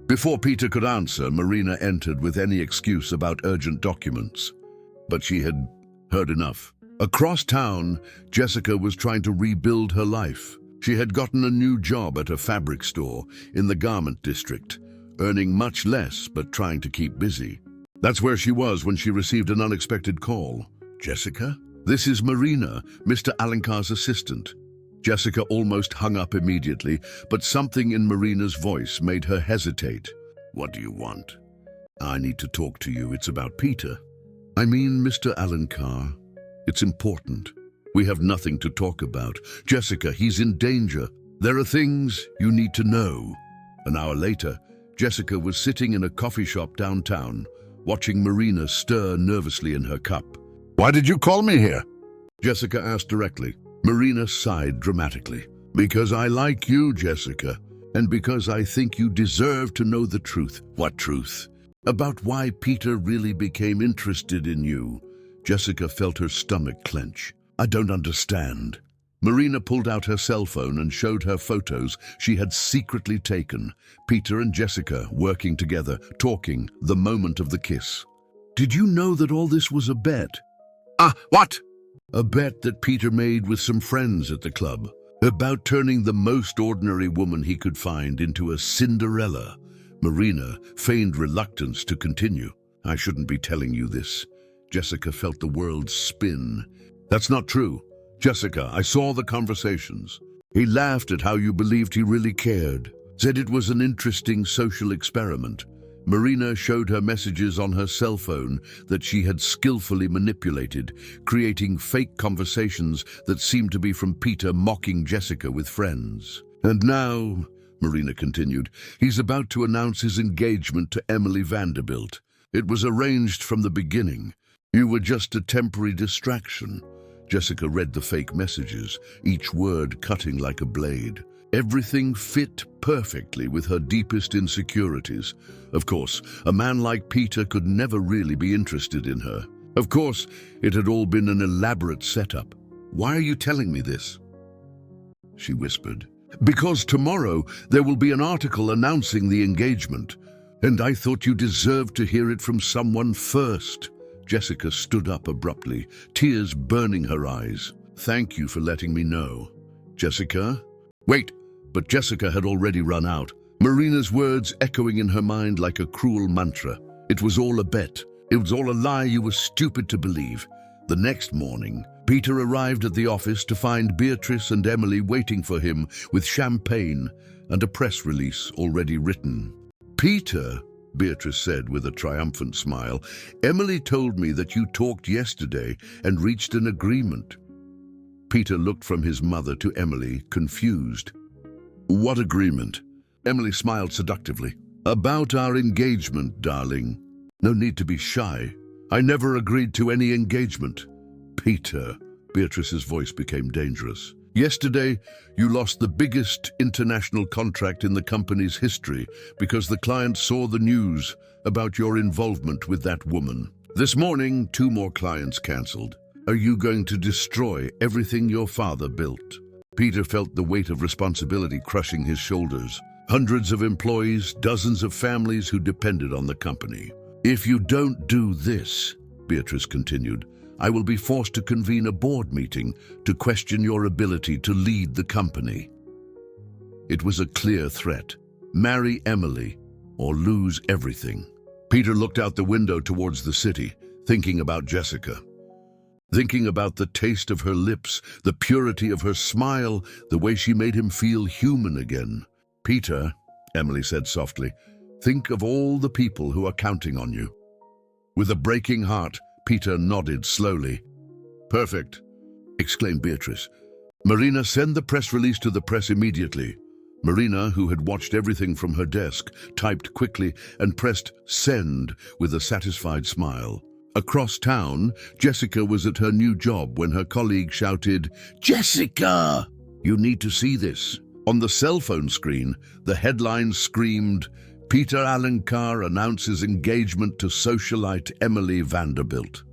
Before Peter could answer, Marina entered with any excuse about urgent documents. But she had heard enough. Across town, Jessica was trying to rebuild her life. She had gotten a new job at a fabric store in the garment district, earning much less but trying to keep busy. That's where she was when she received an unexpected call. "Jessica? This is Marina, Mr. Alencar's assistant." Jessica almost hung up immediately, but something in Marina's voice made her hesitate. "What do you want?" "I need to talk to you. It's about Peter." "I mean, Mr. Alencar. It's important. We have nothing to talk about. Jessica, he's in danger. There are things you need to know." An hour later, Jessica was sitting in a coffee shop downtown, watching Marina stir nervously in her cup. "Why did you call me here?" Jessica asked directly. Marina sighed dramatically. "Because I like you, Jessica, and because I think you deserve to know the truth." "What truth?" "About why Peter really became interested in you." Jessica felt her stomach clench. "I don't understand." Marina pulled out her cell phone and showed her photos she had secretly taken. Peter and Jessica working together, talking, the moment of the kiss. "Did you know that all this was a bet?" What?" "A bet that Peter made with some friends at the club, about turning the most ordinary woman he could find into a Cinderella." Marina feigned reluctance to continue. "I shouldn't be telling you this." Jessica felt the world spin. "That's not true. Jessica, I saw the conversations. He laughed at how you believed he really cared. Said it was an interesting social experiment." Marina showed her messages on her cell phone that she had skillfully manipulated, creating fake conversations that seemed to be from Peter mocking Jessica with friends. "And now," Marina continued, "he's about to announce his engagement to Emily Vanderbilt. It was arranged from the beginning. You were just a temporary distraction. Jessica read the fake messages, each word cutting like a blade. Everything fit perfectly with her deepest insecurities. Of course, a man like Peter could never really be interested in her. Of course, it had all been an elaborate setup. "Why are you telling me this?" she whispered. "Because tomorrow there will be an article announcing the engagement, and I thought you deserved to hear it from someone first." Jessica stood up abruptly, tears burning her eyes. "Thank you for letting me know." "Jessica?" Wait, but Jessica had already run out, Marina's words echoing in her mind like a cruel mantra. It was all a bet. It was all a lie you were stupid to believe. The next morning, Peter arrived at the office to find Beatrice and Emily waiting for him with champagne and a press release already written. "Peter," Beatrice said with a triumphant smile, "Emily told me that you talked yesterday and reached an agreement." Peter looked from his mother to Emily, confused. "What agreement?" Emily smiled seductively. "About our engagement, darling. No need to be shy. I never agreed to any engagement." "Peter," Beatrice's voice became dangerous. "Yesterday, you lost the biggest international contract in the company's history because the client saw the news about your involvement with that woman. This morning, 2 more clients cancelled. Are you going to destroy everything your father built?" Peter felt the weight of responsibility crushing his shoulders. Hundreds of employees, dozens of families who depended on the company. "If you don't do this," Beatrice continued, "I will be forced to convene a board meeting to question your ability to lead the company." It was a clear threat. Marry Emily or lose everything. Peter looked out the window towards the city, thinking about Jessica. Thinking about the taste of her lips, the purity of her smile, the way she made him feel human again. "Peter," Emily said softly, "think of all the people who are counting on you." With a breaking heart, Peter nodded slowly. "Perfect," exclaimed Beatrice. "Marina, send the press release to the press immediately." Marina, who had watched everything from her desk, typed quickly and pressed send with a satisfied smile. Across town, Jessica was at her new job when her colleague shouted, "Jessica! You need to see this." On the cell phone screen, the headline screamed, "Peter Alencar announces engagement to socialite Emily Vanderbilt."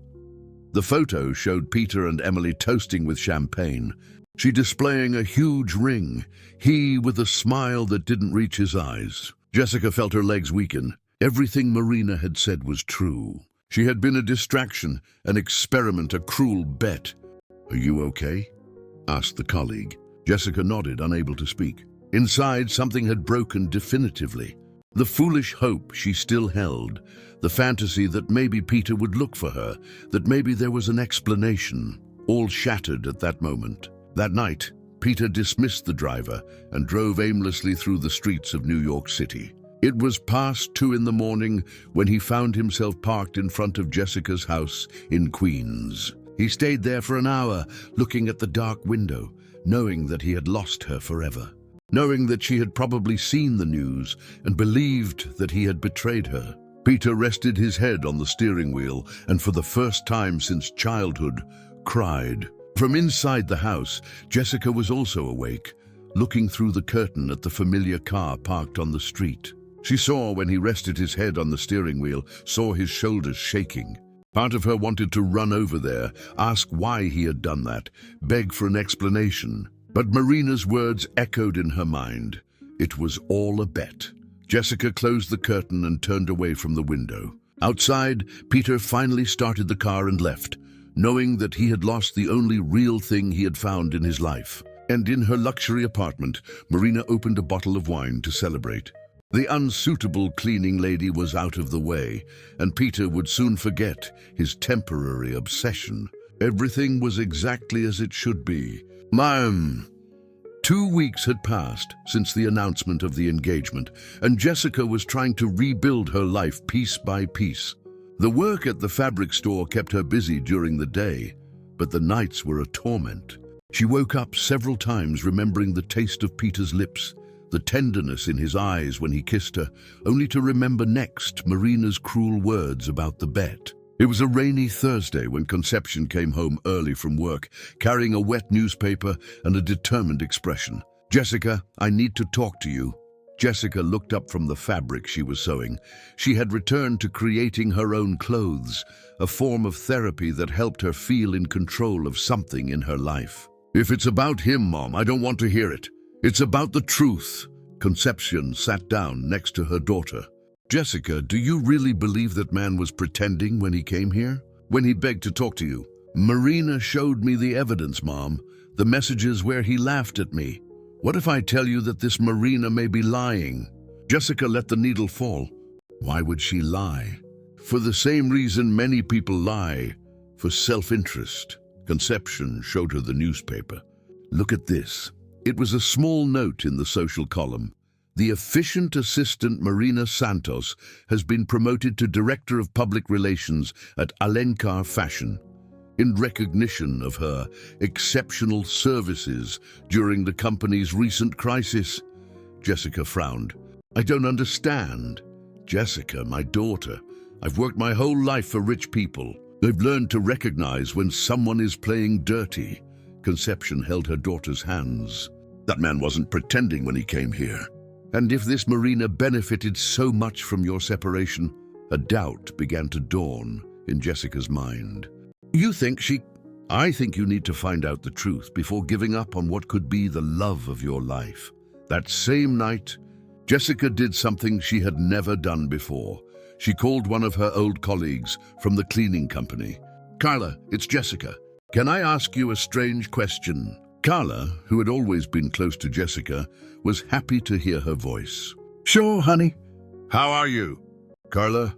The photo showed Peter and Emily toasting with champagne, she displaying a huge ring, he with a smile that didn't reach his eyes. Jessica felt her legs weaken. Everything Marina had said was true. She had been a distraction, an experiment, a cruel bet. "Are you okay?" asked the colleague. Jessica nodded, unable to speak. Inside, something had broken definitively. The foolish hope she still held, the fantasy that maybe Peter would look for her, that maybe there was an explanation, all shattered at that moment. That night, Peter dismissed the driver and drove aimlessly through the streets of New York City. It was past 2 in the morning when he found himself parked in front of Jessica's house in Queens. He stayed there for an hour, looking at the dark window, knowing that he had lost her forever. Knowing that she had probably seen the news and believed that he had betrayed her. Peter rested his head on the steering wheel and for the first time since childhood, cried. From inside the house, Jessica was also awake, looking through the curtain at the familiar car parked on the street. She saw when he rested his head on the steering wheel, saw his shoulders shaking. Part of her wanted to run over there, ask why he had done that, beg for an explanation. But Marina's words echoed in her mind. It was all a bet. Jessica closed the curtain and turned away from the window. Outside, Peter finally started the car and left, knowing that he had lost the only real thing he had found in his life. And in her luxury apartment, Marina opened a bottle of wine to celebrate. The unsuitable cleaning lady was out of the way, and Peter would soon forget his temporary obsession. Everything was exactly as it should be. 2 weeks had passed since the announcement of the engagement, and Jessica was trying to rebuild her life piece by piece. The work at the fabric store kept her busy during the day, but the nights were a torment. She woke up several times remembering the taste of Peter's lips, the tenderness in his eyes when he kissed her, only to remember next Marina's cruel words about the bet. It was a rainy Thursday when Conception came home early from work, carrying a wet newspaper and a determined expression. "Jessica, I need to talk to you." Jessica looked up from the fabric she was sewing. She had returned to creating her own clothes, a form of therapy that helped her feel in control of something in her life. "If it's about him, Mom, I don't want to hear it. It's about the truth." Conception sat down next to her daughter. "Jessica, do you really believe that man was pretending when he came here? When he begged to talk to you?" "Marina showed me the evidence, Mom. The messages where he laughed at me. What if I tell you that this Marina may be lying?" Jessica let the needle fall. Why would she lie? For the same reason many people lie, for self-interest. Conception showed her the newspaper. "Look at this." It was a small note in the social column. "The efficient assistant Marina Santos has been promoted to Director of Public Relations at Alencar Fashion, in recognition of her exceptional services during the company's recent crisis." Jessica frowned. "I don't understand." "Jessica, my daughter, I've worked my whole life for rich people. They've learned to recognize when someone is playing dirty." Conception held her daughter's hands. "That man wasn't pretending when he came here. And if this Marina benefited so much from your separation," a doubt began to dawn in Jessica's mind. I think you need to find out the truth before giving up on what could be the love of your life." That same night, Jessica did something she had never done before. She called one of her old colleagues from the cleaning company. "Carla, it's Jessica. Can I ask you a strange question?" Carla, who had always been close to Jessica, was happy to hear her voice. "Sure, honey." "How are you?" "Carla,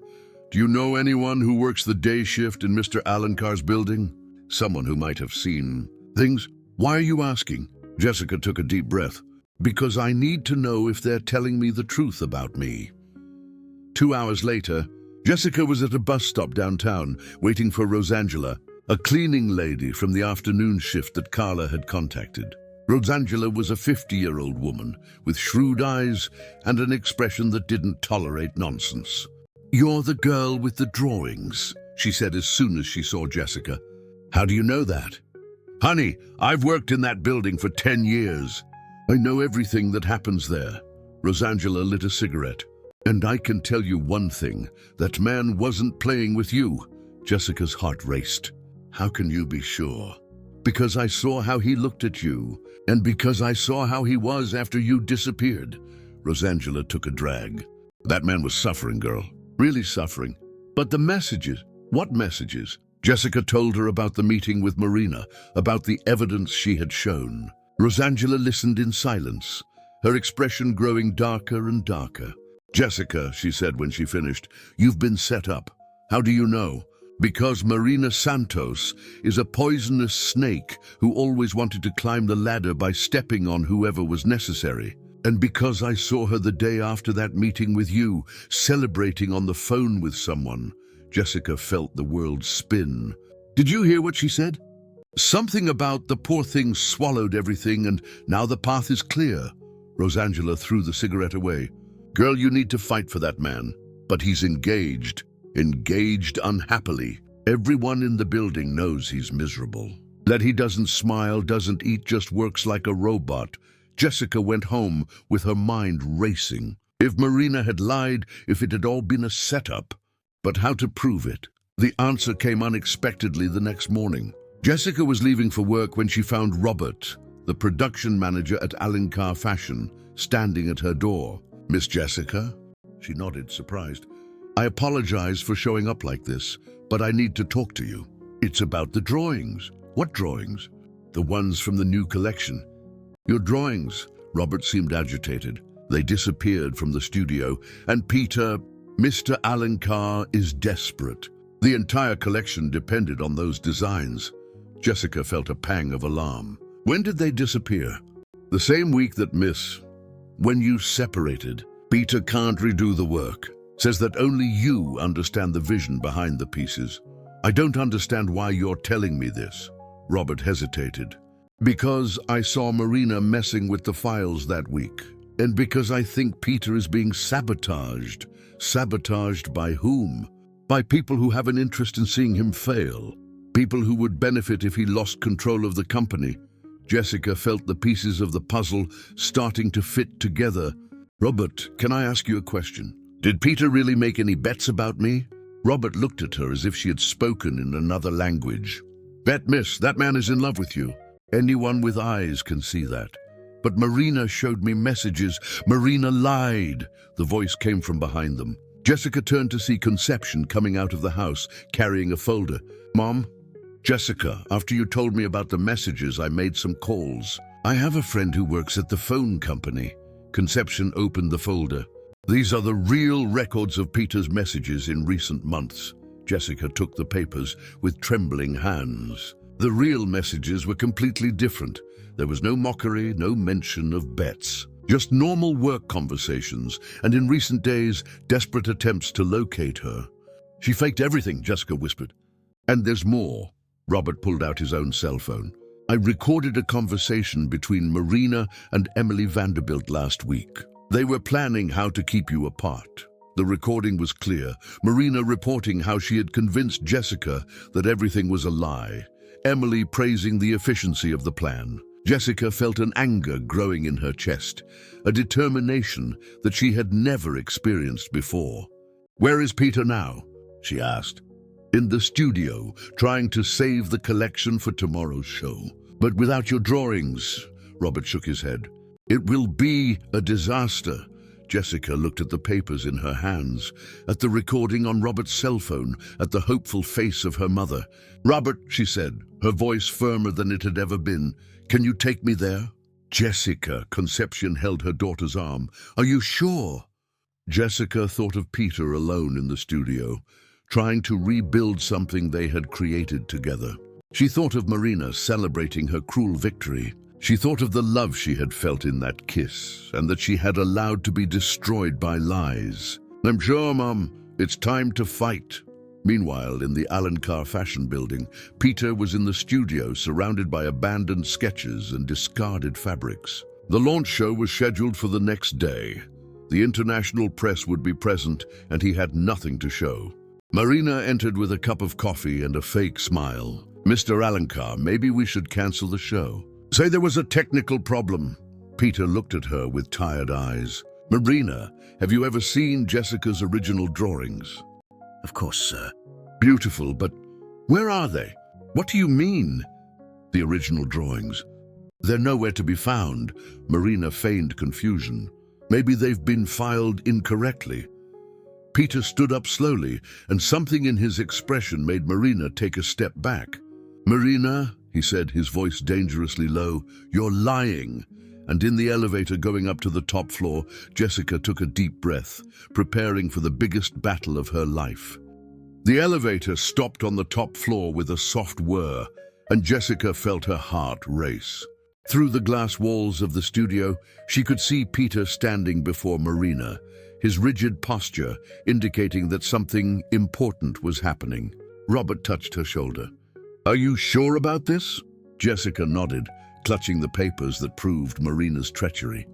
do you know anyone who works the day shift in Mr. Alencar's building? Someone who might have seen things?" "Why are you asking?" Jessica took a deep breath. "Because I need to know if they're telling me the truth about me." 2 hours later, Jessica was at a bus stop downtown, waiting for Rosangela, a cleaning lady from the afternoon shift that Carla had contacted. Rosangela was a 50-year-old woman with shrewd eyes and an expression that didn't tolerate nonsense. "You're the girl with the drawings," she said as soon as she saw Jessica. "How do you know that?" "Honey, I've worked in that building for 10 years. I know everything that happens there." Rosangela lit a cigarette. "And I can tell you one thing, that man wasn't playing with you." Jessica's heart raced. "How can you be sure?" "Because I saw how he looked at you, and because I saw how he was after you disappeared." Rosangela took a drag. "That man was suffering, girl. Really suffering. But the messages, what messages?" Jessica told her about the meeting with Marina, about the evidence she had shown. Rosangela listened in silence, her expression growing darker and darker. "Jessica," she said when she finished, "you've been set up. How do you know?" "Because Marina Santos is a poisonous snake who always wanted to climb the ladder by stepping on whoever was necessary. And because I saw her the day after that meeting with you, celebrating on the phone with someone." Jessica felt the world spin. "Did you hear what she said?" "Something about the poor thing swallowed everything and now the path is clear." Rosangela threw the cigarette away. "Girl, you need to fight for that man. But he's engaged unhappily. Everyone in the building knows he's miserable. That he doesn't smile, doesn't eat, just works like a robot." Jessica went home with her mind racing. If Marina had lied, if it had all been a setup. But how to prove it? The answer came unexpectedly the next morning. Jessica was leaving for work when she found Robert, the production manager at Alencar Fashion, standing at her door. "Miss Jessica?" She nodded, surprised. "I apologize for showing up like this, but I need to talk to you. It's about the drawings." "What drawings?" "The ones from the new collection." "Your drawings?" Robert seemed agitated. "They disappeared from the studio, and Mr. Alencar is desperate. The entire collection depended on those designs." Jessica felt a pang of alarm. "When did they disappear?" "The same week that when you separated. Peter can't redo the work. Says that only you understand the vision behind the pieces." "I don't understand why you're telling me this." Robert hesitated. "Because I saw Marina messing with the files that week. And because I think Peter is being sabotaged." "Sabotaged by whom?" by people who have an interest in seeing him fail, people who would benefit if he lost control of the company. Jessica felt the pieces of the puzzle starting to fit together. "Robert, can I ask you a question? Did Peter really make any bets about me?" Robert looked at her as if she had spoken in another language. "Bet, miss, that man is in love with you. Anyone with eyes can see that. But Marina showed me messages. Marina lied." The voice came from behind them. Jessica turned to see Conception coming out of the house, carrying a folder. "Mom?" "Jessica, after you told me about the messages, I made some calls. I have a friend who works at the phone company." Conception opened the folder. "These are the real records of Peter's messages in recent months." Jessica took the papers with trembling hands. The real messages were completely different. There was no mockery, no mention of bets. Just normal work conversations, and in recent days, desperate attempts to locate her. "She faked everything," Jessica whispered. "And there's more." Robert pulled out his own cell phone. "I recorded a conversation between Marina and Emily Vanderbilt last week. They were planning how to keep you apart." The recording was clear, Marina reporting how she had convinced Jessica that everything was a lie, Emily praising the efficiency of the plan. Jessica felt an anger growing in her chest, a determination that she had never experienced before. "Where is Peter now?" she asked. "In the studio, trying to save the collection for tomorrow's show. But without your drawings," Robert shook his head, "it will be a disaster." Jessica looked at the papers in her hands, at the recording on Robert's cell phone, at the hopeful face of her mother. "Robert," she said, her voice firmer than it had ever been, "can you take me there?" "Jessica," Conception held her daughter's arm. "Are you sure?" Jessica thought of Peter alone in the studio, trying to rebuild something they had created together. She thought of Marina celebrating her cruel victory. She thought of the love she had felt in that kiss, and that she had allowed to be destroyed by lies. "I'm sure, Mom, it's time to fight." Meanwhile, in the Allen Carr Fashion Building, Peter was in the studio surrounded by abandoned sketches and discarded fabrics. The launch show was scheduled for the next day. The international press would be present, and he had nothing to show. Marina entered with a cup of coffee and a fake smile. "Mr. Alencar, maybe we should cancel the show." "Say there was a technical problem." Peter looked at her with tired eyes. "Marina, have you ever seen Jessica's original drawings?" "Of course, sir." "Beautiful, but where are they? What do you mean?" "The original drawings. They're nowhere to be found." Marina feigned confusion. "Maybe they've been filed incorrectly." Peter stood up slowly, and something in his expression made Marina take a step back. "Marina," he said, his voice dangerously low, "you're lying." And in the elevator going up to the top floor, Jessica took a deep breath, preparing for the biggest battle of her life. The elevator stopped on the top floor with a soft whir, and Jessica felt her heart race. Through the glass walls of the studio, she could see Peter standing before Marina, his rigid posture indicating that something important was happening. Robert touched her shoulder. "Are you sure about this?" Jessica nodded, clutching the papers that proved Marina's treachery.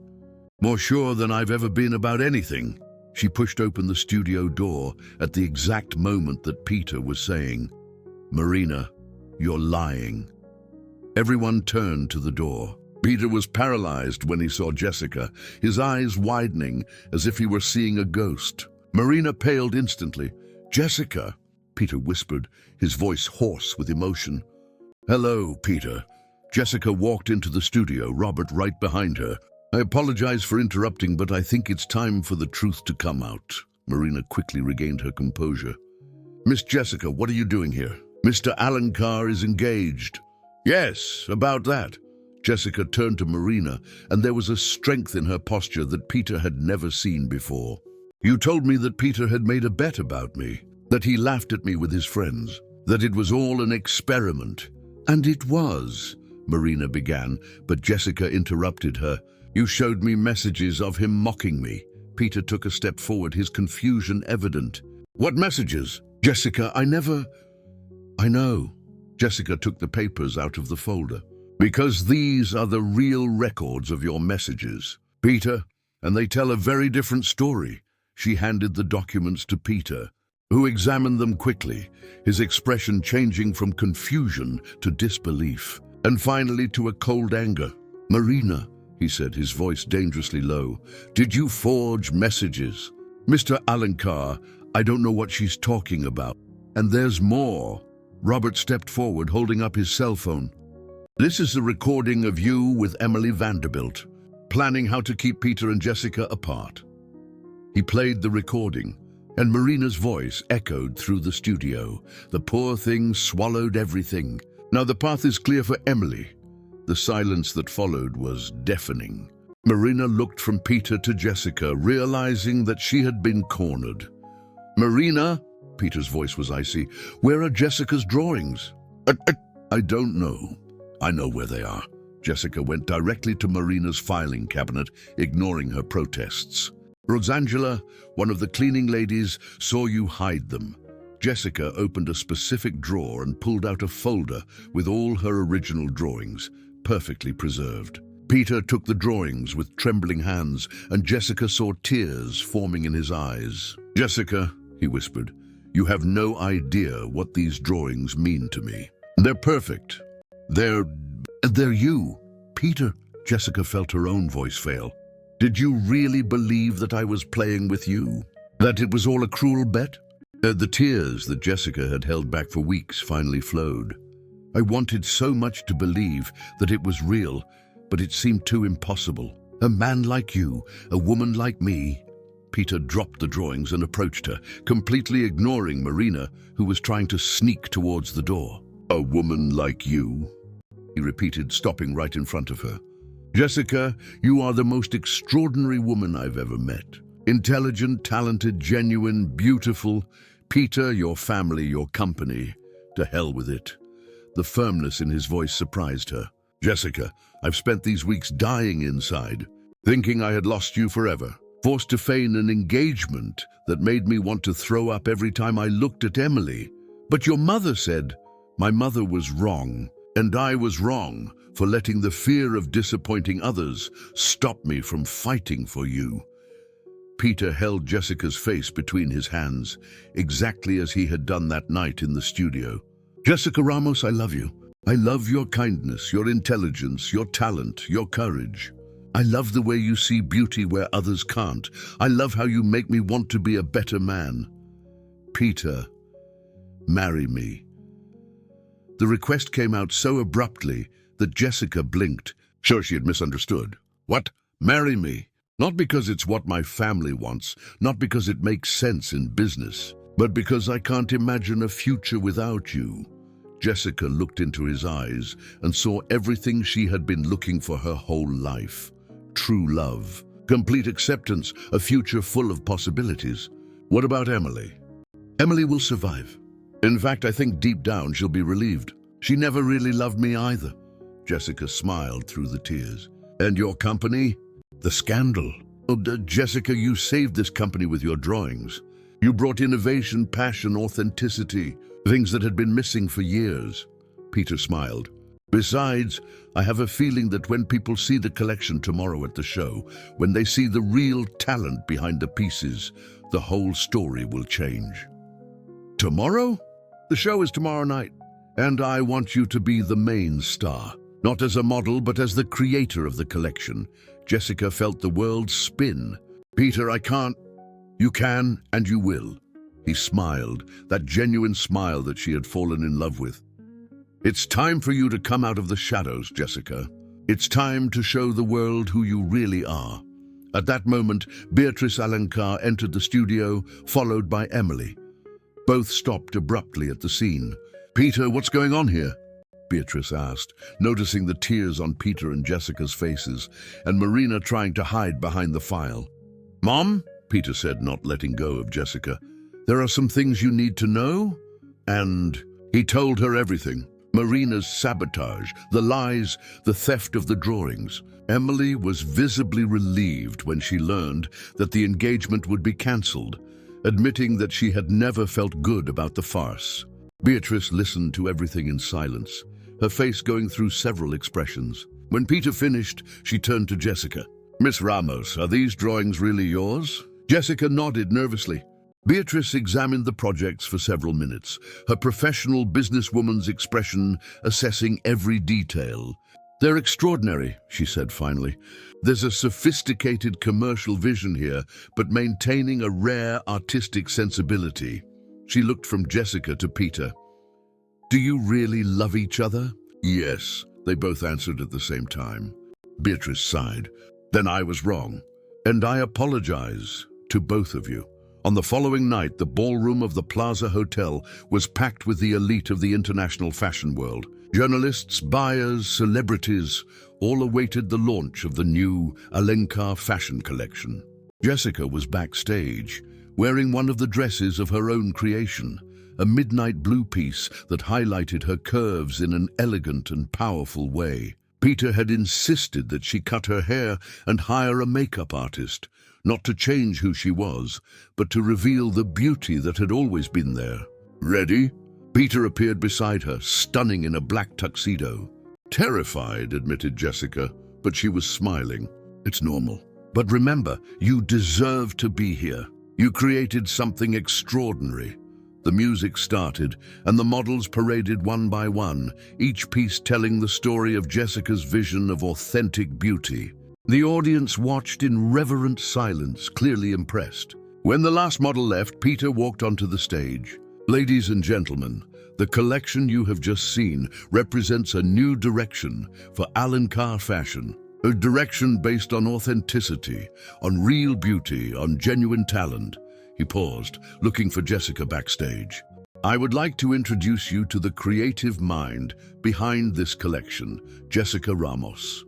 "More sure than I've ever been about anything." She pushed open the studio door at the exact moment that Peter was saying, "Marina, you're lying." Everyone turned to the door. Peter was paralyzed when he saw Jessica, his eyes widening as if he were seeing a ghost. Marina paled instantly. "Jessica," Peter whispered, his voice hoarse with emotion. "Hello, Peter." Jessica walked into the studio, Robert right behind her. "I apologize for interrupting, but I think it's time for the truth to come out." Marina quickly regained her composure. "Miss Jessica, what are you doing here?" "Mr. Alencar is engaged." "Yes, about that." Jessica turned to Marina, and there was a strength in her posture that Peter had never seen before. "You told me that Peter had made a bet about me, that he laughed at me with his friends, that it was all an experiment." "And it was," Marina began, but Jessica interrupted her. "You showed me messages of him mocking me." Peter took a step forward, his confusion evident. "What messages?" "Jessica, I know." Jessica took the papers out of the folder. "Because these are the real records of your messages, Peter, and they tell a very different story." She handed the documents to Peter. who examined them quickly, his expression changing from confusion to disbelief, and finally to a cold anger. "Marina," he said, his voice dangerously low, "did you forge messages?" "Mr. Alankar, I don't know what she's talking about. And there's more." Robert stepped forward, holding up his cell phone. "This is the recording of you with Emily Vanderbilt, planning how to keep Peter and Jessica apart." He played the recording, and Marina's voice echoed through the studio. The poor thing swallowed everything. "Now the path is clear for Emily." The silence that followed was deafening. Marina looked from Peter to Jessica, realizing that she had been cornered. "Marina," Peter's voice was icy, "where are Jessica's drawings?" I don't know. I know where they are." Jessica went directly to Marina's filing cabinet, ignoring her protests. "Rosangela, one of the cleaning ladies, saw you hide them." Jessica opened a specific drawer and pulled out a folder with all her original drawings, perfectly preserved. Peter took the drawings with trembling hands, and Jessica saw tears forming in his eyes. "Jessica," he whispered, "you have no idea what these drawings mean to me. They're perfect. They're you." "Peter," Jessica felt her own voice fail. "Did you really believe that I was playing with you? That it was all a cruel bet?" The tears that Jessica had held back for weeks finally flowed. "I wanted so much to believe that it was real, but it seemed too impossible. A man like you, a woman like me." Peter dropped the drawings and approached her, completely ignoring Marina, who was trying to sneak towards the door. "A woman like you?" he repeated, stopping right in front of her. "Jessica, you are the most extraordinary woman I've ever met. Intelligent, talented, genuine, beautiful. Peter, your family, your company. To hell with it." The firmness in his voice surprised her. "Jessica, I've spent these weeks dying inside, thinking I had lost you forever. Forced to feign an engagement that made me want to throw up every time I looked at Emily. But your mother said..." "My mother was wrong, and I was wrong for letting the fear of disappointing others stop me from fighting for you." Peter held Jessica's face between his hands, exactly as he had done that night in the studio. "Jessica Ramos, I love you. I love your kindness, your intelligence, your talent, your courage. I love the way you see beauty where others can't. I love how you make me want to be a better man. Peter, marry me." The request came out so abruptly that Jessica blinked. Sure, she had misunderstood. "What? Marry me? Not because it's what my family wants, not because it makes sense in business, but because I can't imagine a future without you." Jessica looked into his eyes and saw everything she had been looking for her whole life. True love, complete acceptance, a future full of possibilities. "What about Emily?" "Emily will survive. In fact, I think deep down she'll be relieved. She never really loved me either." Jessica smiled through the tears. "And your company?" "The scandal." "Oh, Jessica, you saved this company with your drawings. You brought innovation, passion, authenticity, things that had been missing for years." Peter smiled. "Besides, I have a feeling that when people see the collection tomorrow at the show, when they see the real talent behind the pieces, the whole story will change." "Tomorrow?" "The show is tomorrow night, and I want you to be the main star. Not as a model, but as the creator of the collection." Jessica felt the world spin. "Peter, I can't." "You can, and you will." He smiled, that genuine smile that she had fallen in love with. "It's time for you to come out of the shadows, Jessica. It's time to show the world who you really are." At that moment, Beatrice Alankar entered the studio, followed by Emily. Both stopped abruptly at the scene. "Peter, what's going on here?" Beatrice asked, noticing the tears on Peter and Jessica's faces, and Marina trying to hide behind the file. "Mom," Peter said, not letting go of Jessica, "there are some things you need to know." And he told her everything. Marina's sabotage, the lies, the theft of the drawings. Emily was visibly relieved when she learned that the engagement would be cancelled, admitting that she had never felt good about the farce. Beatrice listened to everything in silence, her face going through several expressions. When Peter finished, she turned to Jessica. "Miss Ramos, are these drawings really yours?" Jessica nodded nervously. Beatrice examined the projects for several minutes, her professional businesswoman's expression assessing every detail. "They're extraordinary," she said finally. "There's a sophisticated commercial vision here, but maintaining a rare artistic sensibility." She looked from Jessica to Peter. "Do you really love each other?" "Yes," they both answered at the same time. Beatrice sighed. "Then I was wrong, and I apologize to both of you." On the following night, the ballroom of the Plaza Hotel was packed with the elite of the international fashion world. Journalists, buyers, celebrities, all awaited the launch of the new Alencar fashion collection. Jessica was backstage, wearing one of the dresses of her own creation, a midnight blue piece that highlighted her curves in an elegant and powerful way. Peter had insisted that she cut her hair and hire a makeup artist, not to change who she was, but to reveal the beauty that had always been there. "Ready?" Peter appeared beside her, stunning in a black tuxedo. "Terrified," admitted Jessica, but she was smiling. "It's normal. But remember, you deserve to be here. You created something extraordinary." The music started, and the models paraded one by one, each piece telling the story of Jessica's vision of authentic beauty. The audience watched in reverent silence, clearly impressed. When the last model left, Peter walked onto the stage. "Ladies and gentlemen, the collection you have just seen represents a new direction for Alencar fashion. A direction based on authenticity, on real beauty, on genuine talent." He paused, looking for Jessica backstage. "I would like to introduce you to the creative mind behind this collection, Jessica Ramos."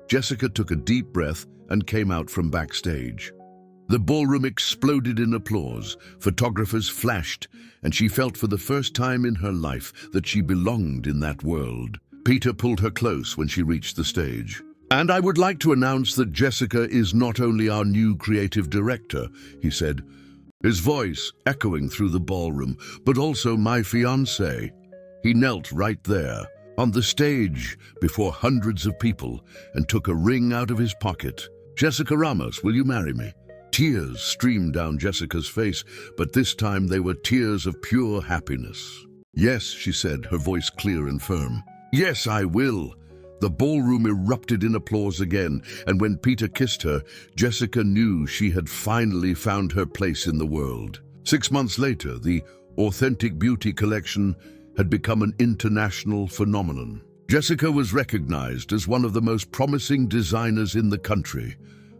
Jessica took a deep breath and came out from backstage. The ballroom exploded in applause, photographers flashed, and she felt for the first time in her life that she belonged in that world. Peter pulled her close when she reached the stage. "And I would like to announce that Jessica is not only our new creative director," he said, his voice echoing through the ballroom, "but also my fiancée." He knelt right there, on the stage, before hundreds of people, and took a ring out of his pocket. "Jessica Ramos, will you marry me?" Tears streamed down Jessica's face, but this time they were tears of pure happiness. "Yes," she said, her voice clear and firm. "Yes, I will." The ballroom erupted in applause again, and when Peter kissed her, Jessica knew she had finally found her place in the world. 6 months later, the Authentic Beauty collection had become an international phenomenon. Jessica was recognized as one of the most promising designers in the country,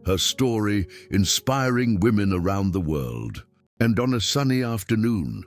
her story inspiring women around the world. And on a sunny afternoon,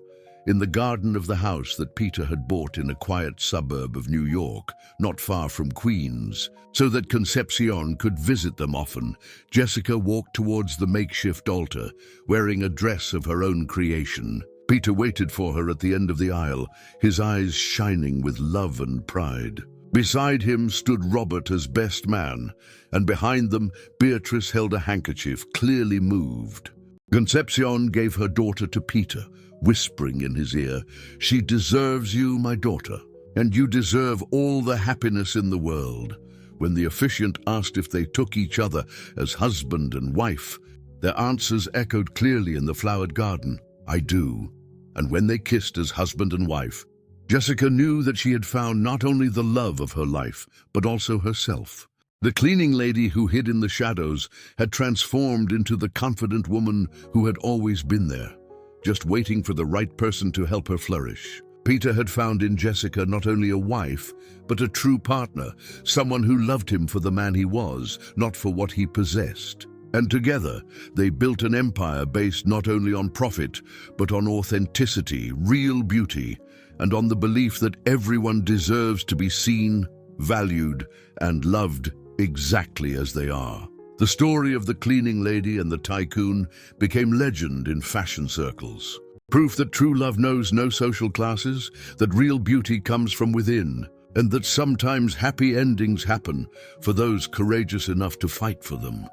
in the garden of the house that Peter had bought in a quiet suburb of New York, not far from Queens, so that Concepcion could visit them often, Jessica walked towards the makeshift altar, wearing a dress of her own creation. Peter waited for her at the end of the aisle, his eyes shining with love and pride. Beside him stood Robert as best man, and behind them Beatrice held a handkerchief, clearly moved. Concepcion gave her daughter to Peter, whispering in his ear, "She deserves you, my daughter, and you deserve all the happiness in the world." When the officiant asked if they took each other as husband and wife, their answers echoed clearly in the flowered garden, "I do." And when they kissed as husband and wife, Jessica knew that she had found not only the love of her life, but also herself. The cleaning lady who hid in the shadows had transformed into the confident woman who had always been there, just waiting for the right person to help her flourish. Peter had found in Jessica not only a wife, but a true partner, someone who loved him for the man he was, not for what he possessed. And together, they built an empire based not only on profit, but on authenticity, real beauty, and on the belief that everyone deserves to be seen, valued, and loved exactly as they are. The story of the cleaning lady and the tycoon became legend in fashion circles. Proof that true love knows no social classes, that real beauty comes from within, and that sometimes happy endings happen for those courageous enough to fight for them.